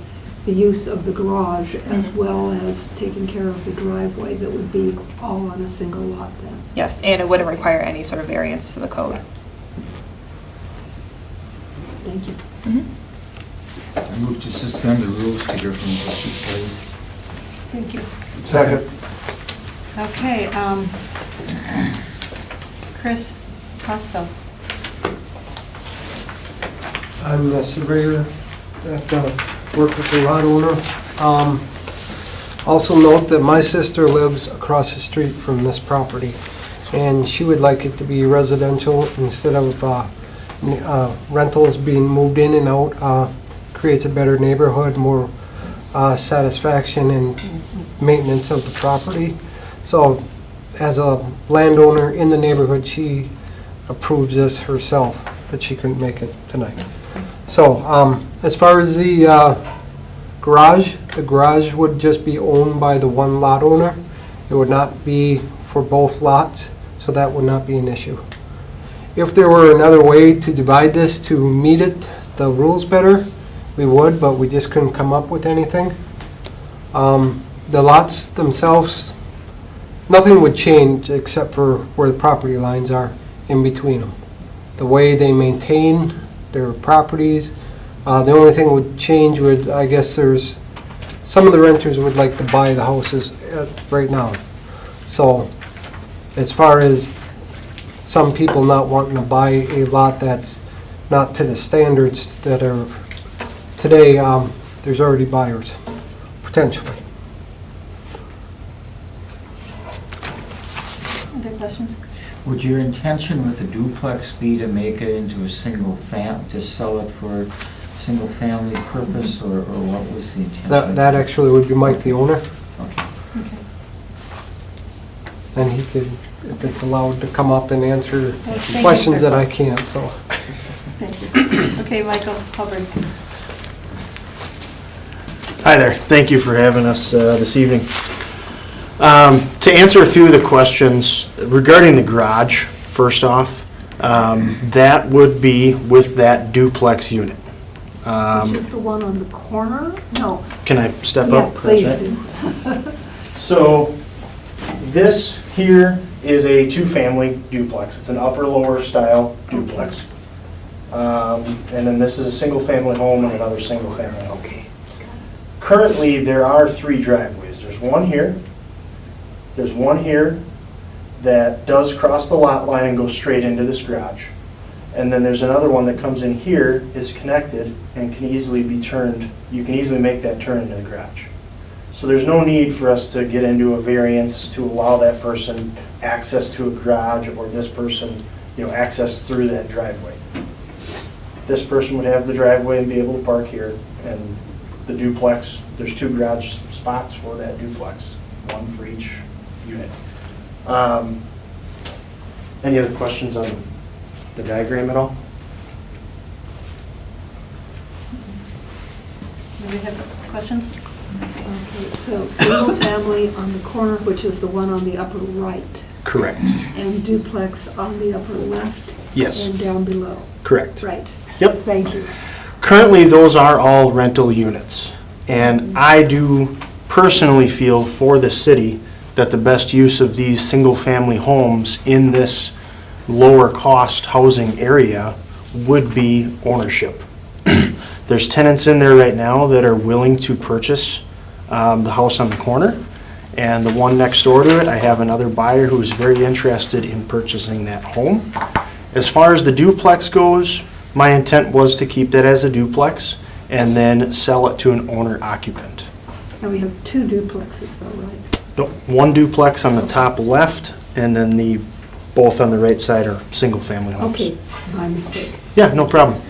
the use of the garage, as well as taking care of the driveway that would be all on a single lot then. Yes, and it wouldn't require any sort of variance to the code. Thank you. I move to suspend the rules to hear from Justice Kelly. Thank you. Second. Okay, Chris Crossville. I'm the surveyor that work with the lot owner. Also note that my sister lives across the street from this property, and she would like it to be residential instead of rentals being moved in and out. Creates a better neighborhood, more satisfaction and maintenance of the property. So as a landowner in the neighborhood, she approves this herself, but she couldn't make it tonight. So as far as the garage would just be owned by the one lot owner. It would not be for both lots, so that would not be an issue. If there were another way to divide this to meet the rules better, we would, but we just couldn't come up with anything. The lots themselves, nothing would change except for where the property lines are in between them. The way they maintain their properties, the only thing would change would, I guess there's, some of the renters would like to buy the houses right now. So as far as some people not wanting to buy a lot that's not to the standards that are today, there's already buyers, potentially. Other questions? Would your intention with the duplex be to make it into a to sell it for single family purpose, or what was the intention? That actually would be Mike, the owner, Okay. Okay. and he could, if it's allowed, to come up and answer thank you, questions sir. that I can't, so. Thank you. Okay, Michael Hubbard. Hi there. Thank you for having us this evening. To answer a few of the questions regarding the garage, first off, that would be with that duplex unit. Which is the one on the corner? No. Can I step Yeah, up? please do. So this here is a two-family duplex. It's an upper-lower style duplex. And then this is a single-family home and another single-family home. Currently, there are 3 driveways. There's one here, there's one here, that does cross the lot line and go straight into this garage. And then there's another one that comes in here, is connected, and can easily be turned, you can easily make that turn into the garage. So there's no need for us to get into a variance to allow that person access to a garage, or this person, access through that driveway. This person would have the driveway and be able to park here, and the duplex, there's 2 garage spots for that duplex, 1 for each unit. Any other questions on the diagram at all? Do we have questions? Okay, so single family on the corner, which is the one on the upper right, Correct. and duplex on the upper left? Yes. And down below? Correct. Right. Yep. Thank you. Currently, those are all rental units. And I do personally feel for the city that the best use of these single-family homes in this lower-cost housing area would be ownership. There's tenants in there right now that are willing to purchase the house on the corner. And the one next door to it, I have another buyer who is very interested in purchasing that home. As far as the duplex goes, my intent was to keep that as a duplex and then sell it to an owner-occupant. And we have 2 duplexes though, right? Nope, 1 duplex on the top left, and then both on the right side are single-family homes. Okay, my mistake. Yeah, no problem.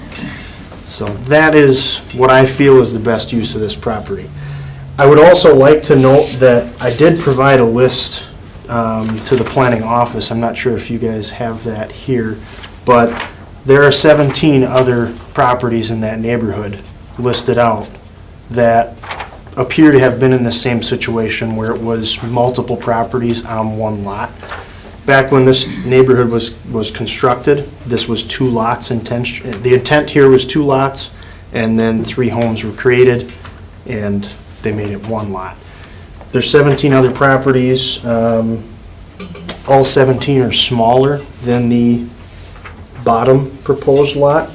So that is what I feel is the best use of this property. I would also like to note that I did provide a list to the planning office. I'm not sure if you guys have that here, but there are 17 other properties in that neighborhood listed out that appear to have been in the same situation where it was multiple properties on one lot. Back when this neighborhood was constructed, this was 2 lots. The intent here was 2 lots, and then 3 homes were created, and they made it 1 lot. There's 17 other properties. All 17 are smaller than the bottom proposed lot.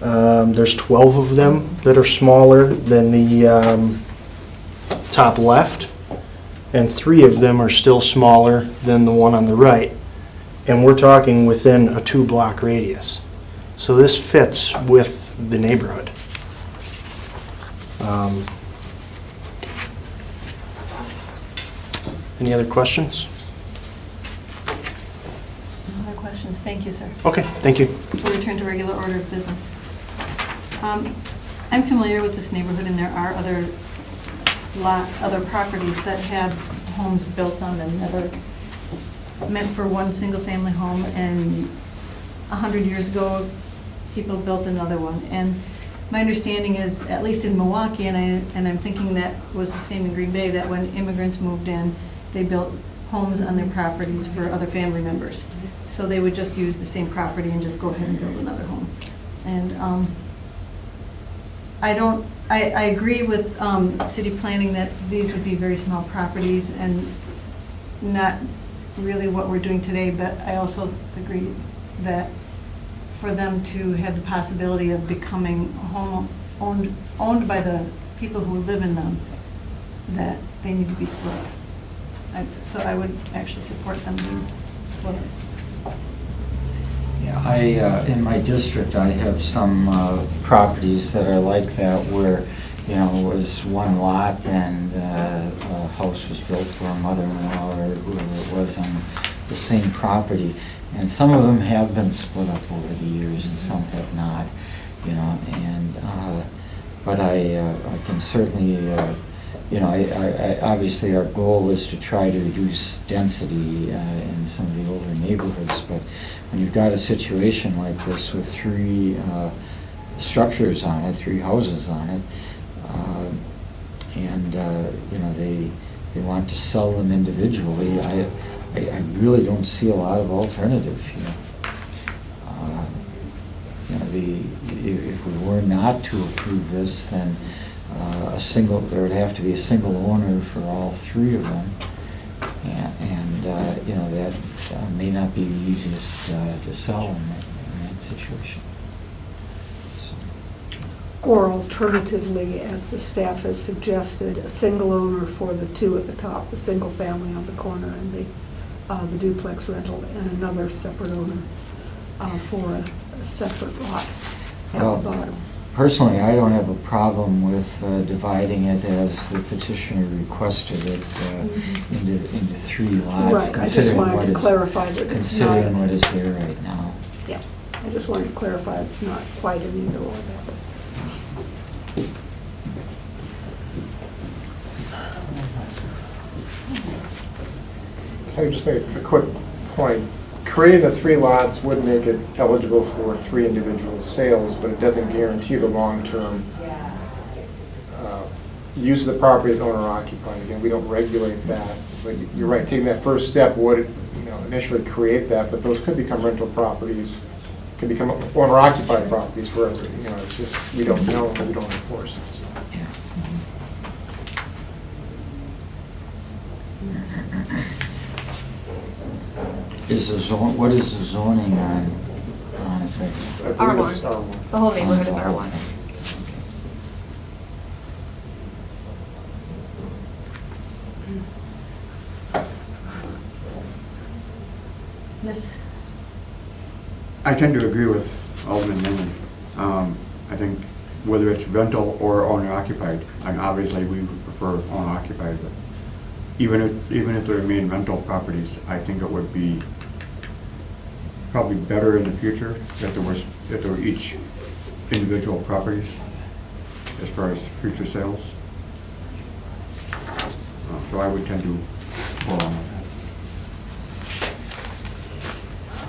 There's 12 of them that are smaller than the top left, and 3 of them are still smaller than the one on the right. And we're talking within a 2-block radius. So this fits with the neighborhood. Any other questions? No other questions. Thank you, sir. Okay, thank you. We'll return to regular order of business. I'm familiar with this neighborhood, and there are other properties that have homes built on them that are meant for one single-family home, and 100 years ago, people built another one. And my understanding is, at least in Milwaukee, and I'm thinking that was the same in Green Bay, that when immigrants moved in, they built homes on their properties for other family members. So they would just use the same property and just go ahead and build another home. And I agree with city planning that these would be very small properties and not really what we're doing today, but I also agree that for them to have the possibility of becoming owned by the people who live in them, that they need to be split. So I would actually support them being split. Yeah, in my district, I have some properties that are like that where, it was 1 lot and a house was built for a mother-in-law or whoever it was on the same property. And some of them have been split up over the years and some have not, but I can certainly, obviously our goal is to try to reduce density in some of the older neighborhoods, but when you've got a situation like this with 3 structures on it, 3 houses on it, and they want to sell them individually, I really don't see a lot of alternative here. If we were not to approve this, then there would have to be a single owner for all 3 of them, and that may not be the easiest to sell in that situation. Or alternatively, as the staff has suggested, a single owner for the 2 at the top, the single family on the corner, and the the duplex rental and another separate owner for a separate lot at Well, the bottom. Personally, I don't have a problem with dividing it as the petitioner requested it into 3 lots. Right, I just wanted to clarify that it's not. Considering what is there right now. Yeah, I just wanted to clarify it's not quite an either or there. If I could just make a quick point. Creating the 3 lots would make it eligible for 3 individual sales, but it doesn't guarantee the long-term use of the property as owner occupied. Again, we don't regulate that, but you're right, taking that first step would, initially create that, but those could become rental properties, could become owner occupied properties forever. It's just, we don't know and we don't enforce it. So. What is the zoning on it? I believe it's R1. The whole neighborhood is R1. Yes. I tend to agree with Alderman Newman. I think whether it's rental or owner occupied, and obviously we would prefer owner occupied, but even if they remain rental properties, I think it would be probably better in the future if there were each individual properties as far as future sales. So I would tend to go along with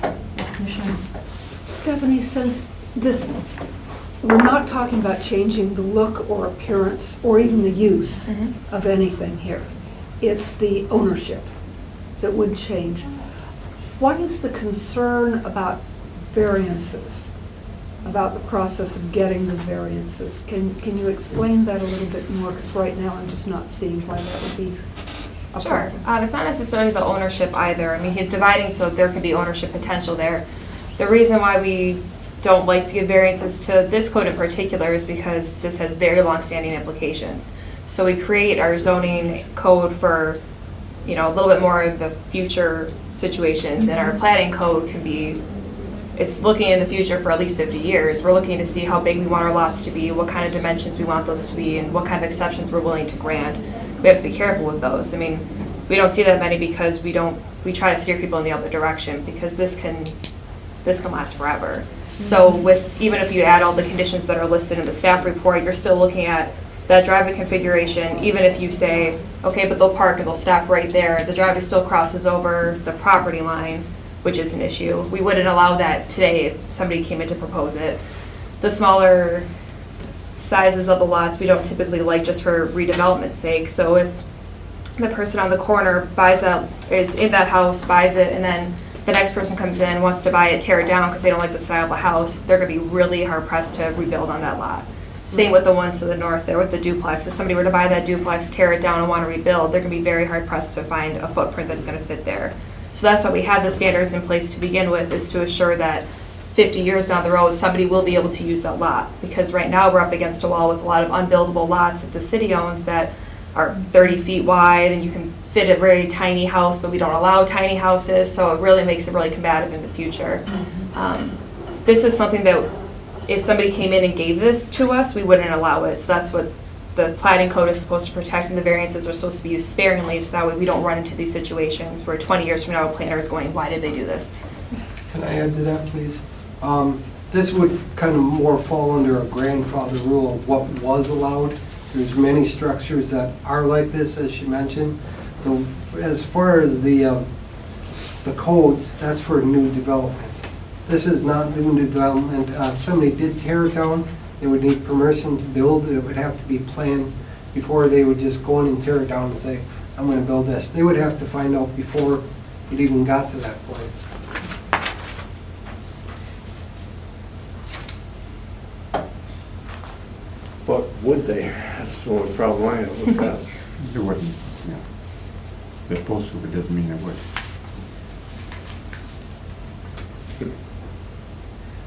that. Yes, Commissioner. Stephanie, since this, we're not talking about changing the look or appearance or even the use of anything here. It's the ownership that would change. What is the concern about variances, about the process of getting the variances? Can you explain that a little bit more? Because right now I'm just not seeing why that would be a Sure. problem. It's not necessarily the ownership either. I mean, he's dividing, so there could be ownership potential there. The reason why we don't like to give variances to this code in particular is because this has very long-standing implications. So we create our zoning code for, a little bit more of the future situations, and our planning code can be, it's looking in the future for at least 50 years. We're looking to see how big we want our lots to be, what kind of dimensions we want those to be, and what kind of exceptions we're willing to grant. We have to be careful with those. I mean, we don't see that many because we try to steer people in the other direction, because this can last forever. So even if you add all the conditions that are listed in the staff report, you're still looking at that driveway configuration. Even if you say, okay, but they'll park and they'll stop right there, the driveway still crosses over the property line, which is an issue. We wouldn't allow that today if somebody came in to propose it. The smaller sizes of the lots we don't typically like just for redevelopment's sake. So if the person on the corner is in that house, buys it, and then the next person comes in, wants to buy it, tear it down because they don't like the style of the house, they're going to be really hard pressed to rebuild on that lot. Same with the one to the north there with the duplex. If somebody were to buy that duplex, tear it down and want to rebuild, they're going to be very hard pressed to find a footprint that's going to fit there. So that's why we have the standards in place to begin with, is to assure that 50 years down the road, somebody will be able to use that lot. Because right now we're up against a wall with a lot of unbuildable lots that the city owns that are 30 feet wide, and you can fit a very tiny house, but we don't allow tiny houses, so it really makes it really combative in the future. This is something that if somebody came in and gave this to us, we wouldn't allow it. So that's what the planning code is supposed to protect, and the variances are supposed to be used sparingly, so that way we don't run into these situations where 20 years from now a planner is going, why did they do this? Can I add to that, please? This would kind of more fall under a grandfather rule of what was allowed. There's many structures that are like this, as she mentioned. As far as the codes, that's for new development. This is not new development. If somebody did tear it down, they would need permission to build. It would have to be planned before they would just go in and tear it down and say, I'm going to build this. They would have to find out before it even got to that point. But would they? That's the only problem I have with that. There wouldn't, yeah. They're supposed to, but it doesn't mean they would.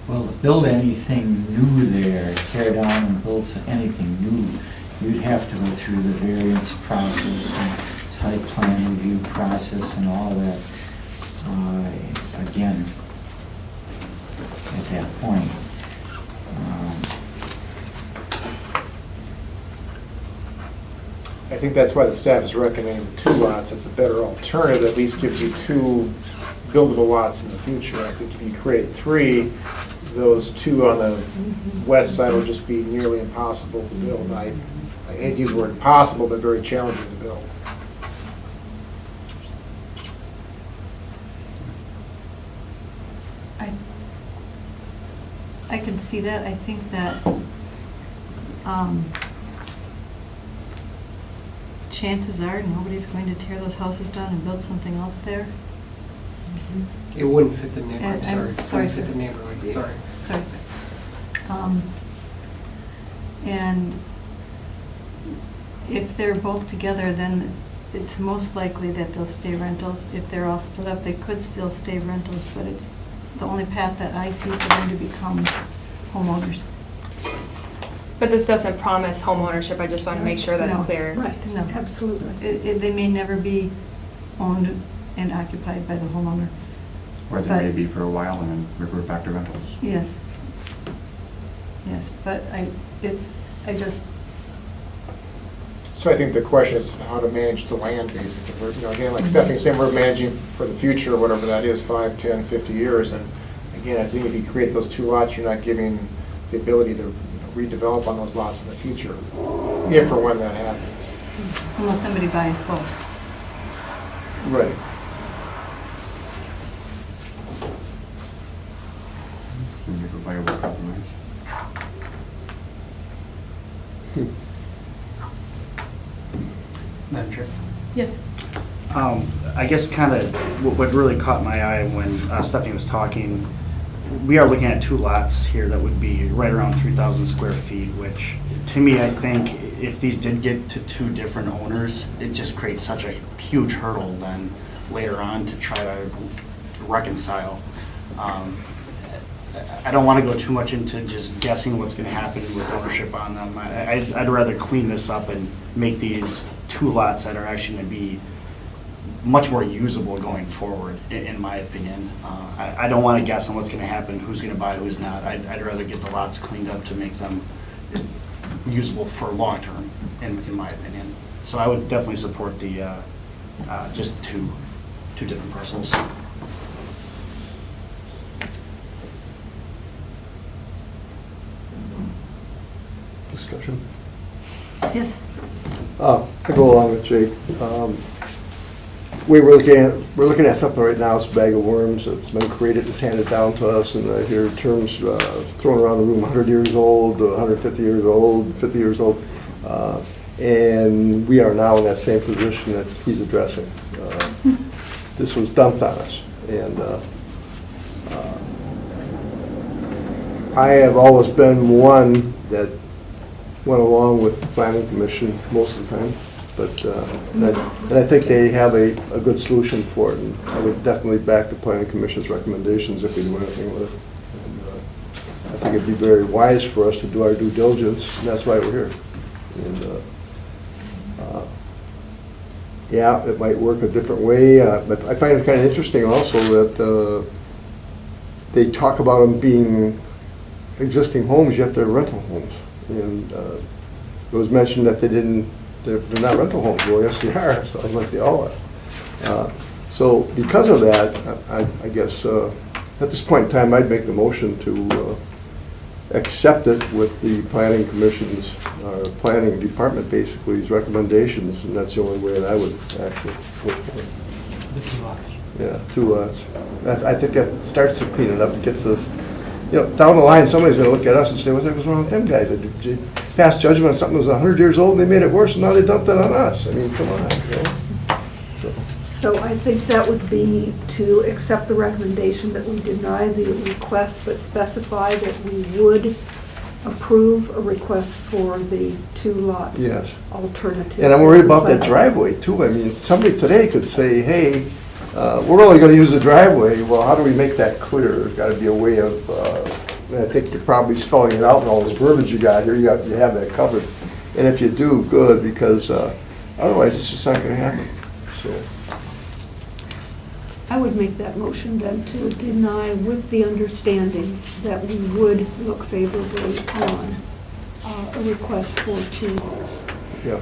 Well, to build anything new there, tear down and build anything new, you'd have to go through the variance process and site plan review process and all that. again, at that point. I think that's why the staff is recommending 2 lots. It's a better alternative, at least gives you 2 buildable lots in the future. I think if you create 3, those 2 on the west side will just be nearly impossible to build. I hate to use the word impossible, but very challenging to build. I can see that. I think that chances are nobody's going to tear those houses down and build something else there. It wouldn't fit the neighborhood, And- sorry. sorry, Wouldn't fit sir. the neighborhood, sorry. Sorry. And if they're both together, then it's most likely that they'll stay rentals. If they're all split up, they could still stay rentals, but it's the only path that I see for them to become homeowners. But this doesn't promise homeownership, I just want to make sure that's No. clear. Right, No. absolutely. They may never be owned and occupied by the homeowner. Or they But- may be for a while and then revert back to rentals. Yes. Yes, but I just, So I think the question is how to manage the land, basically. Again, like Stephanie's saying, we're managing for the future, whatever that is, 5, 10, 50 years. And again, I think if you create those 2 lots, you're not giving the ability to redevelop on those lots in the future, if or when that happens. unless somebody buys both. Right. And make a viable compromise. Madam Chair? Yes. I guess kind of what really caught my eye when Stephanie was talking, we are looking at 2 lots here that would be right around 3,000 square feet, which to me, I think if these did get to 2 different owners, it just creates such a huge hurdle then later on to try to reconcile. I don't want to go too much into just guessing what's going to happen with ownership on them. I'd rather clean this up and make these 2 lots that are actually going to be much more usable going forward, in my opinion. I don't want to guess on what's going to happen, who's going to buy, who's not. I'd rather get the lots cleaned up to make them usable for long-term, in my opinion. So I would definitely support the, just two different parcels. Discussion? Yes. I go along with Jake. We're looking at something right now, it's a bag of worms that's been created, it's handed down to us, and I hear terms thrown around the room, 100 years old, 150 years old, 50 years old. And we are now in that same position that he's addressing. This was dumped on us. And I have always been one that went along with the planning commission most of the time. But, and I think they have a good solution for it, and I would definitely back the planning commission's recommendations if we do anything with it. And, I think it'd be very wise for us to do our due diligence, and that's why we're here. And, yeah, it might work a different way, but I find it kind of interesting also that they talk about them being existing homes, yet they're rental homes. And it was mentioned that they're not rental homes. Well, yes, they are. So I was like, they all are. So because of that, I guess at this point in time, I'd make the motion to accept it with the planning commission's, planning department basically's recommendations, and that's the only way that I would actually vote for it. The 2 lots. Yeah, 2 lots. I think that starts to clean it up. It gets us, down the line, somebody's gonna look at us and say, what the heck was wrong with them guys? They passed judgment on something that was 100 years old, and they made it worse, and now they dumped it on us. I mean, come on, So I think that would be to accept the recommendation that we deny the request, but specify that we would approve a request for the 2-lot Yes. alternative. And I'm worried about that driveway too. I mean, somebody today could say, hey, we're only gonna use the driveway. Well, how do we make that clear? There's gotta be a way of, I think you're probably spelling it out in all this verbiage you got here. You have that covered. And if you do, good, because otherwise it's just not gonna happen. So. I would make that motion then to deny with the understanding that we would look favorably on a request for 2 lots. Yeah,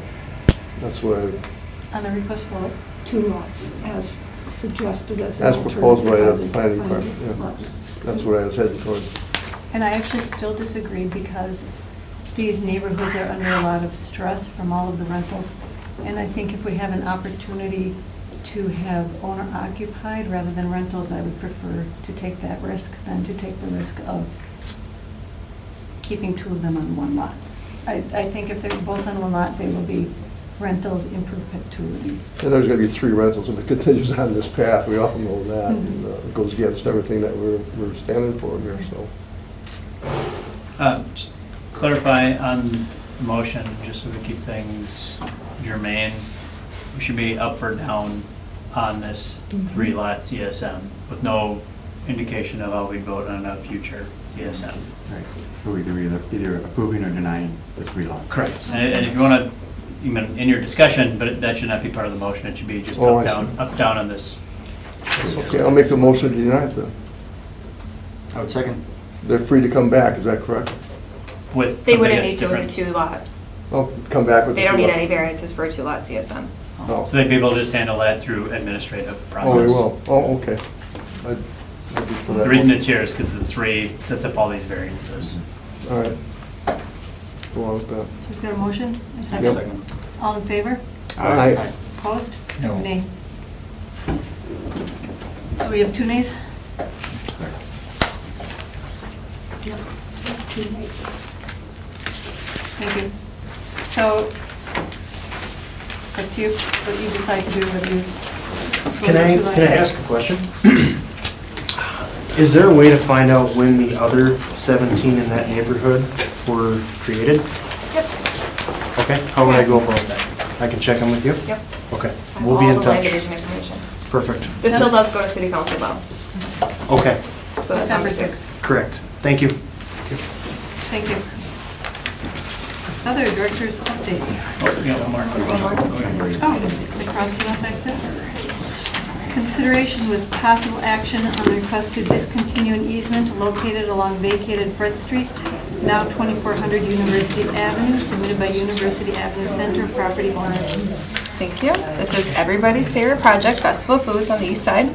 that's what I, On a request for 2 lots, as suggested as an as proposed by the alternative planning by the department, yeah. department. That's what I was heading towards. And I actually still disagree because these neighborhoods are under a lot of stress from all of the rentals. And I think if we have an opportunity to have owner occupied rather than rentals, I would prefer to take that risk than to take the risk of keeping 2 of them on 1 lot. I think if they're both on 1 lot, they will be rentals in perpetuity. And there's gonna be 3 rentals if it continues on this path, we all know that. Mhm. It goes against everything that we're standing for here, so. Just clarify on the motion, just so we keep things germane. We should be up or down on this 3-lot CSM with no indication of how we'd vote on a future CSM. Right. So we do either approving or denying the 3 lots. Correct. And if you want to, even in your discussion, but that should not be part of the motion. It should be just Oh, I up, down on this. Okay, I'll make the motion to deny it then. I would second. They're free to come back, is that correct? With They something wouldn't that's need to with a different. 2-lot. Oh, come back with the They don't 2 need lot. any variances for a 2-lot CSM. Oh. So they'd be able to just handle that through administrative process. Oh, we will, oh, okay. I'd be for that The reason one. it's here is because the 3 sets up all these variances. All right. Go on with that. So we've got a motion? A second? Yep. Second. All in favor? Aye. Opposed? No. Nay. So we have 2 nays? Yep, 2 nays. Thank you. So, it's up to you, what you decide to do, whether you. Can I ask a question? Is there a way to find out when the other 17 in that neighborhood were created? Yep. Okay, how would I go about that? I can check them with you? Yep. Okay, we'll be in All the land touch. division information. Perfect. This still does go to city council though. Okay, So that's December on the 6th. correct. Thank you. Thank you. Other director's update. Oh, we got one more. Oh, the crossing off exit. Consideration with possible action on the request to discontinue an easement located along vacated Front Street, now 2400 University Avenue, submitted by University Avenue Center property owner. Thank you. This is everybody's favorite project, Festival Foods on the east side.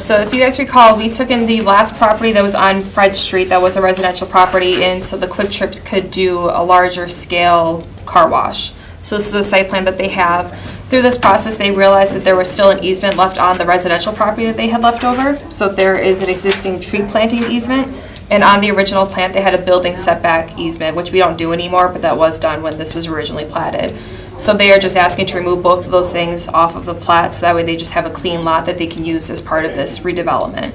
So if you guys recall, we took in the last property that was on Fred Street, that was a residential property, and so the Quick Trips could do a larger scale car wash. So this is the site plan that they have. Through this process, they realized that there was still an easement left on the residential property that they had left over. So there is an existing tree planting easement, and on the original plant, they had a building setback easement, which we don't do anymore, but that was done when this was originally platted. So they are just asking to remove both of those things off of the plat, so that way they just have a clean lot that they can use as part of this redevelopment.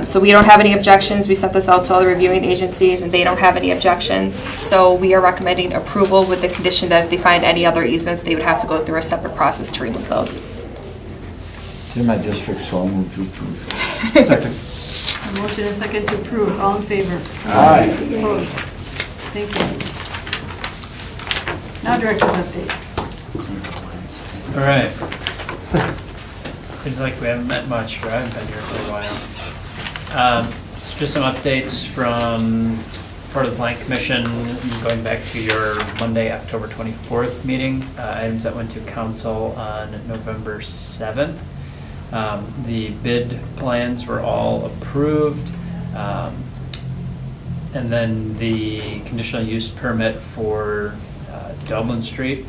So we don't have any objections. We sent this out to all the reviewing agencies, and they don't have any objections. So we are recommending approval with the condition that if they find any other easements, they would have to go through a separate process to remove those. It's in my district, so I'll move to approve. A motion and a second to approve. All in favor? Aye. Opposed? Thank you. Now director's update. All right. Seems like we haven't met much, or I haven't been here for a while. So just some updates from part of the Plan Commission, going back to your Monday, October 24th meeting, items that went to council on November 7th. The bid plans were all approved. And then the conditional use permit for Dublin Street.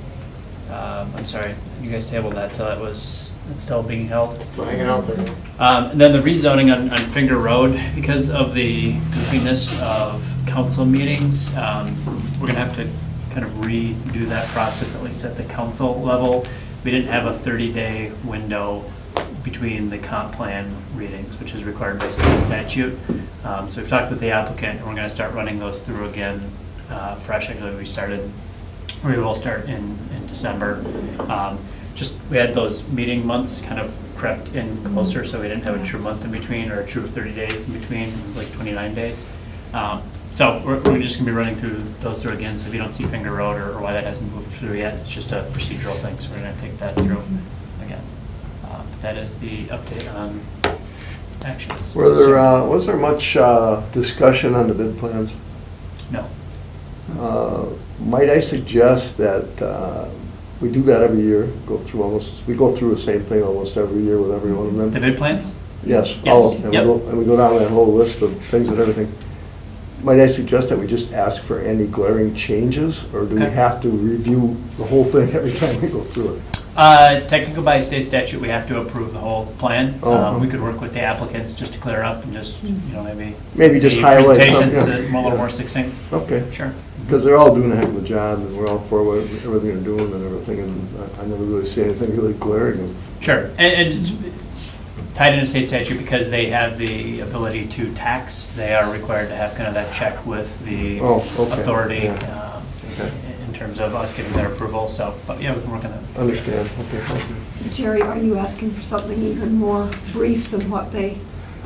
I'm sorry, you guys tabled that, so it's still being held. Still hanging out there. And then the rezoning on Finger Road, because of the goofiness of council meetings, we're gonna have to kind of redo that process, at least at the council level. We didn't have a 30-day window between the comp plan readings, which is required by state statute. So we've talked with the applicant, and we're gonna start running those through again fresh. Actually, we will start in December. We had those meeting months kind of crept in closer, so we didn't have a true month in between or a true 30 days in between. It was like 29 days. So we're just gonna be running through those through again. So if you don't see Finger Road or why that hasn't moved through yet, it's just a procedural thing. So we're gonna take that through again. that is the update on actions. Was there much discussion on the bid plans? No. Might I suggest that we do that every year, we go through the same thing almost every year with every one of them? The bid plans? Yes, Yes, all of them. yep. And we go down that whole list of things and everything. Might I suggest that we just ask for any glaring changes, or do we Okay. have to review the whole thing every time we go through it? Technically, by state statute, we have to approve the whole plan. Oh. We could work with the applicants just to clear up and just, maybe. Maybe just the highlight some, presentations yeah. a little more succinct. Okay. Sure. Because they're all doing a heck of a job, and we're all for everything they're doing and everything, and I never really see anything really glaring. Sure, and it's tied into state statute because they have the ability to tax. They are required to have kind of that check with the authority in terms of us getting their approval, so, but yeah, we can work on that. Understand, okay, thank you. Jerry, are you asking for something even more brief than what they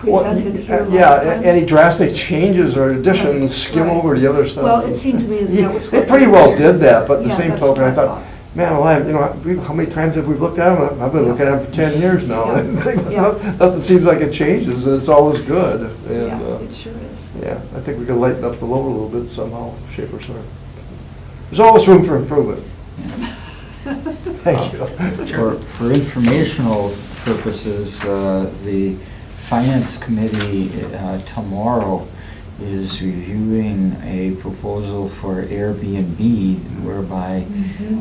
Well, presented here last yeah, time? any drastic changes or additions, skim over the other stuff. Well, it seemed to me that that was They what pretty they well were. did that, but the Yeah, same that's token, what I thought, man, well, how many times have we looked at them? I've been looking at them for 10 years now. Yeah. Nothing seems like it changes, and it's always good. And, Yeah, it sure is. yeah, I think we can lighten up the load a little bit somehow, shape or form. There's always room for improvement. Thank you. For informational purposes, the Finance Committee tomorrow is reviewing a proposal for Airbnb whereby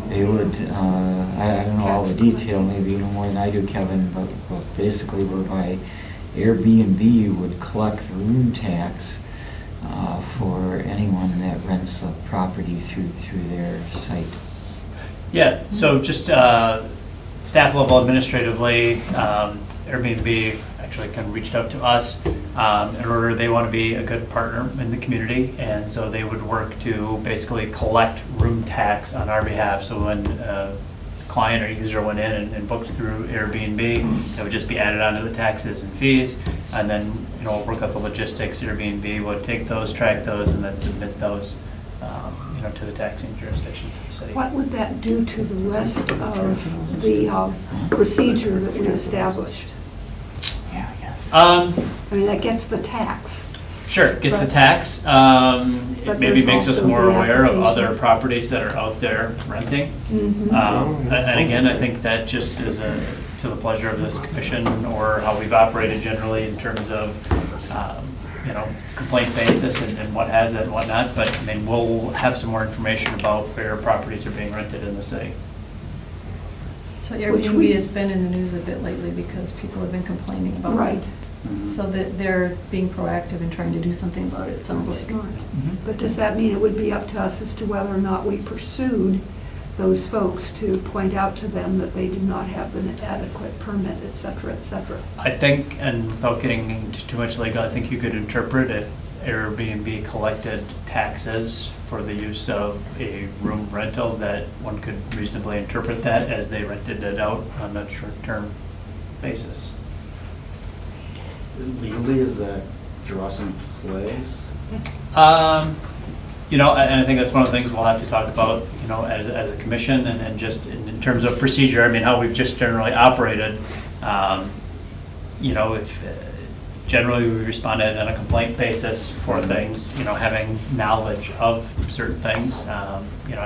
they would, I don't know all the detail, maybe you know more than I do, Kevin, but basically whereby Airbnb would collect the room tax for anyone that rents a property through their site. Yeah, so just staff level administratively, Airbnb actually kind of reached out to us in order, they want to be a good partner in the community, and so they would work to basically collect room tax on our behalf. So when a client or user went in and booked through Airbnb, it would just be added onto the taxes and fees, and then, work out the logistics. Airbnb would take those, track those, and then submit those, to the taxing jurisdiction, to the city. What would that do to the rest of the procedure that we established? I mean, that gets the tax. Sure, gets the But- tax. It maybe there's makes us also more the aware of application. other properties that are out there renting. Mhm. And again, I think that just is to the pleasure of this commission, or how we've operated generally in terms of, complaint basis and what has it and what not. But, I mean, we'll have some more information about where properties are being rented in the city. So Which Airbnb we- has been in the news a bit lately because people have been complaining about it. Right. So that they're being proactive and trying to do something about it, it sounds like. Smart. But does that mean it would be up to us as to whether or not we pursued those folks to point out to them that they do not have an adequate permit, et cetera, et cetera? I think, and without getting into too much legal, I think you could interpret if Airbnb collected taxes for the use of a room rental, that one could reasonably interpret that as they rented it out on a short-term basis. Legally, is that draw some flags? And I think that's one of the things we'll have to talk about, as a commission, and just in terms of procedure, I mean, how we've just generally operated. If generally we responded on a complaint basis for things, having knowledge of certain things. I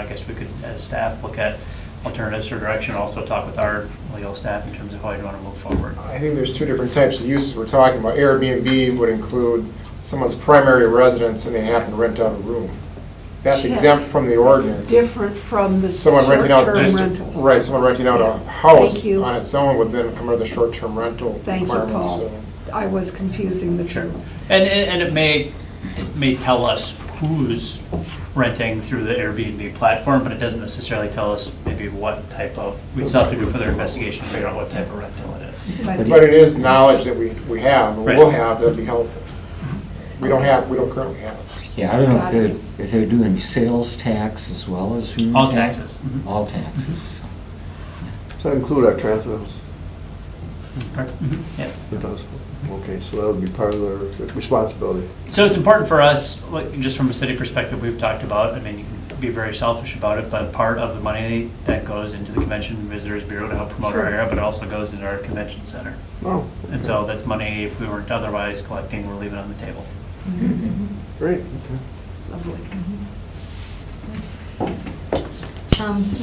guess we could, as staff, look at alternatives for direction, also talk with our legal staff in terms of how you want to move forward. I think there's two different types of uses we're talking about. Airbnb would include someone's primary residence and they happen to rent out a room. That's Check. exempt from the ordinance. Different from the Someone renting out short-term just, rental. right, someone renting out a house Thank you. on its own would then come under the short-term rental Thank you, requirements. Paul. so. I was confusing the two. And it may tell us who's renting through the Airbnb platform, but it doesn't necessarily tell us maybe what type of, we'd still have to do further investigation to figure out what type of rental it is. But it is knowledge that we have, and Right. we'll have, that'd be helpful. We don't currently have it. Yeah, I don't know if they're doing sales tax as well as room All tax. taxes. All taxes. So include our transit house? Yeah. It does. Okay, so that would be part of their responsibility. So it's important for us, like, just from a city perspective, we've talked about, I mean, you can be very selfish about it, but part of the money that goes into the Convention and Visitors Bureau to help promote our Sure. area, but it also goes into our convention center. Oh, And so that's money, if we weren't otherwise collecting, we're leaving on the table. great.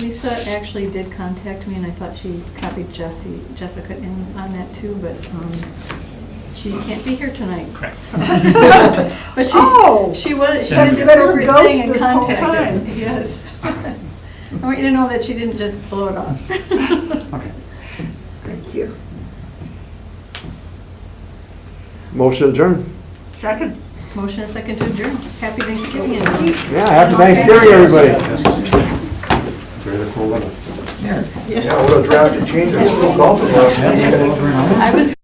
Lisa actually did contact me, and I thought she copied Jessica in on that too, but she can't be here tonight. Correct. But Oh! she did That's the been her appropriate ghost thing and this whole contacted me. time. Yes. I want you to know that she didn't just blow it off. Okay. Thank you. Motion adjourned. Second. Motion and second to adjourn. Happy Thanksgiving, everyone. Yeah, happy Thanksgiving, everybody. Enjoy the cool weather. Yeah, what a drastic change. I'm still golfing last week. I was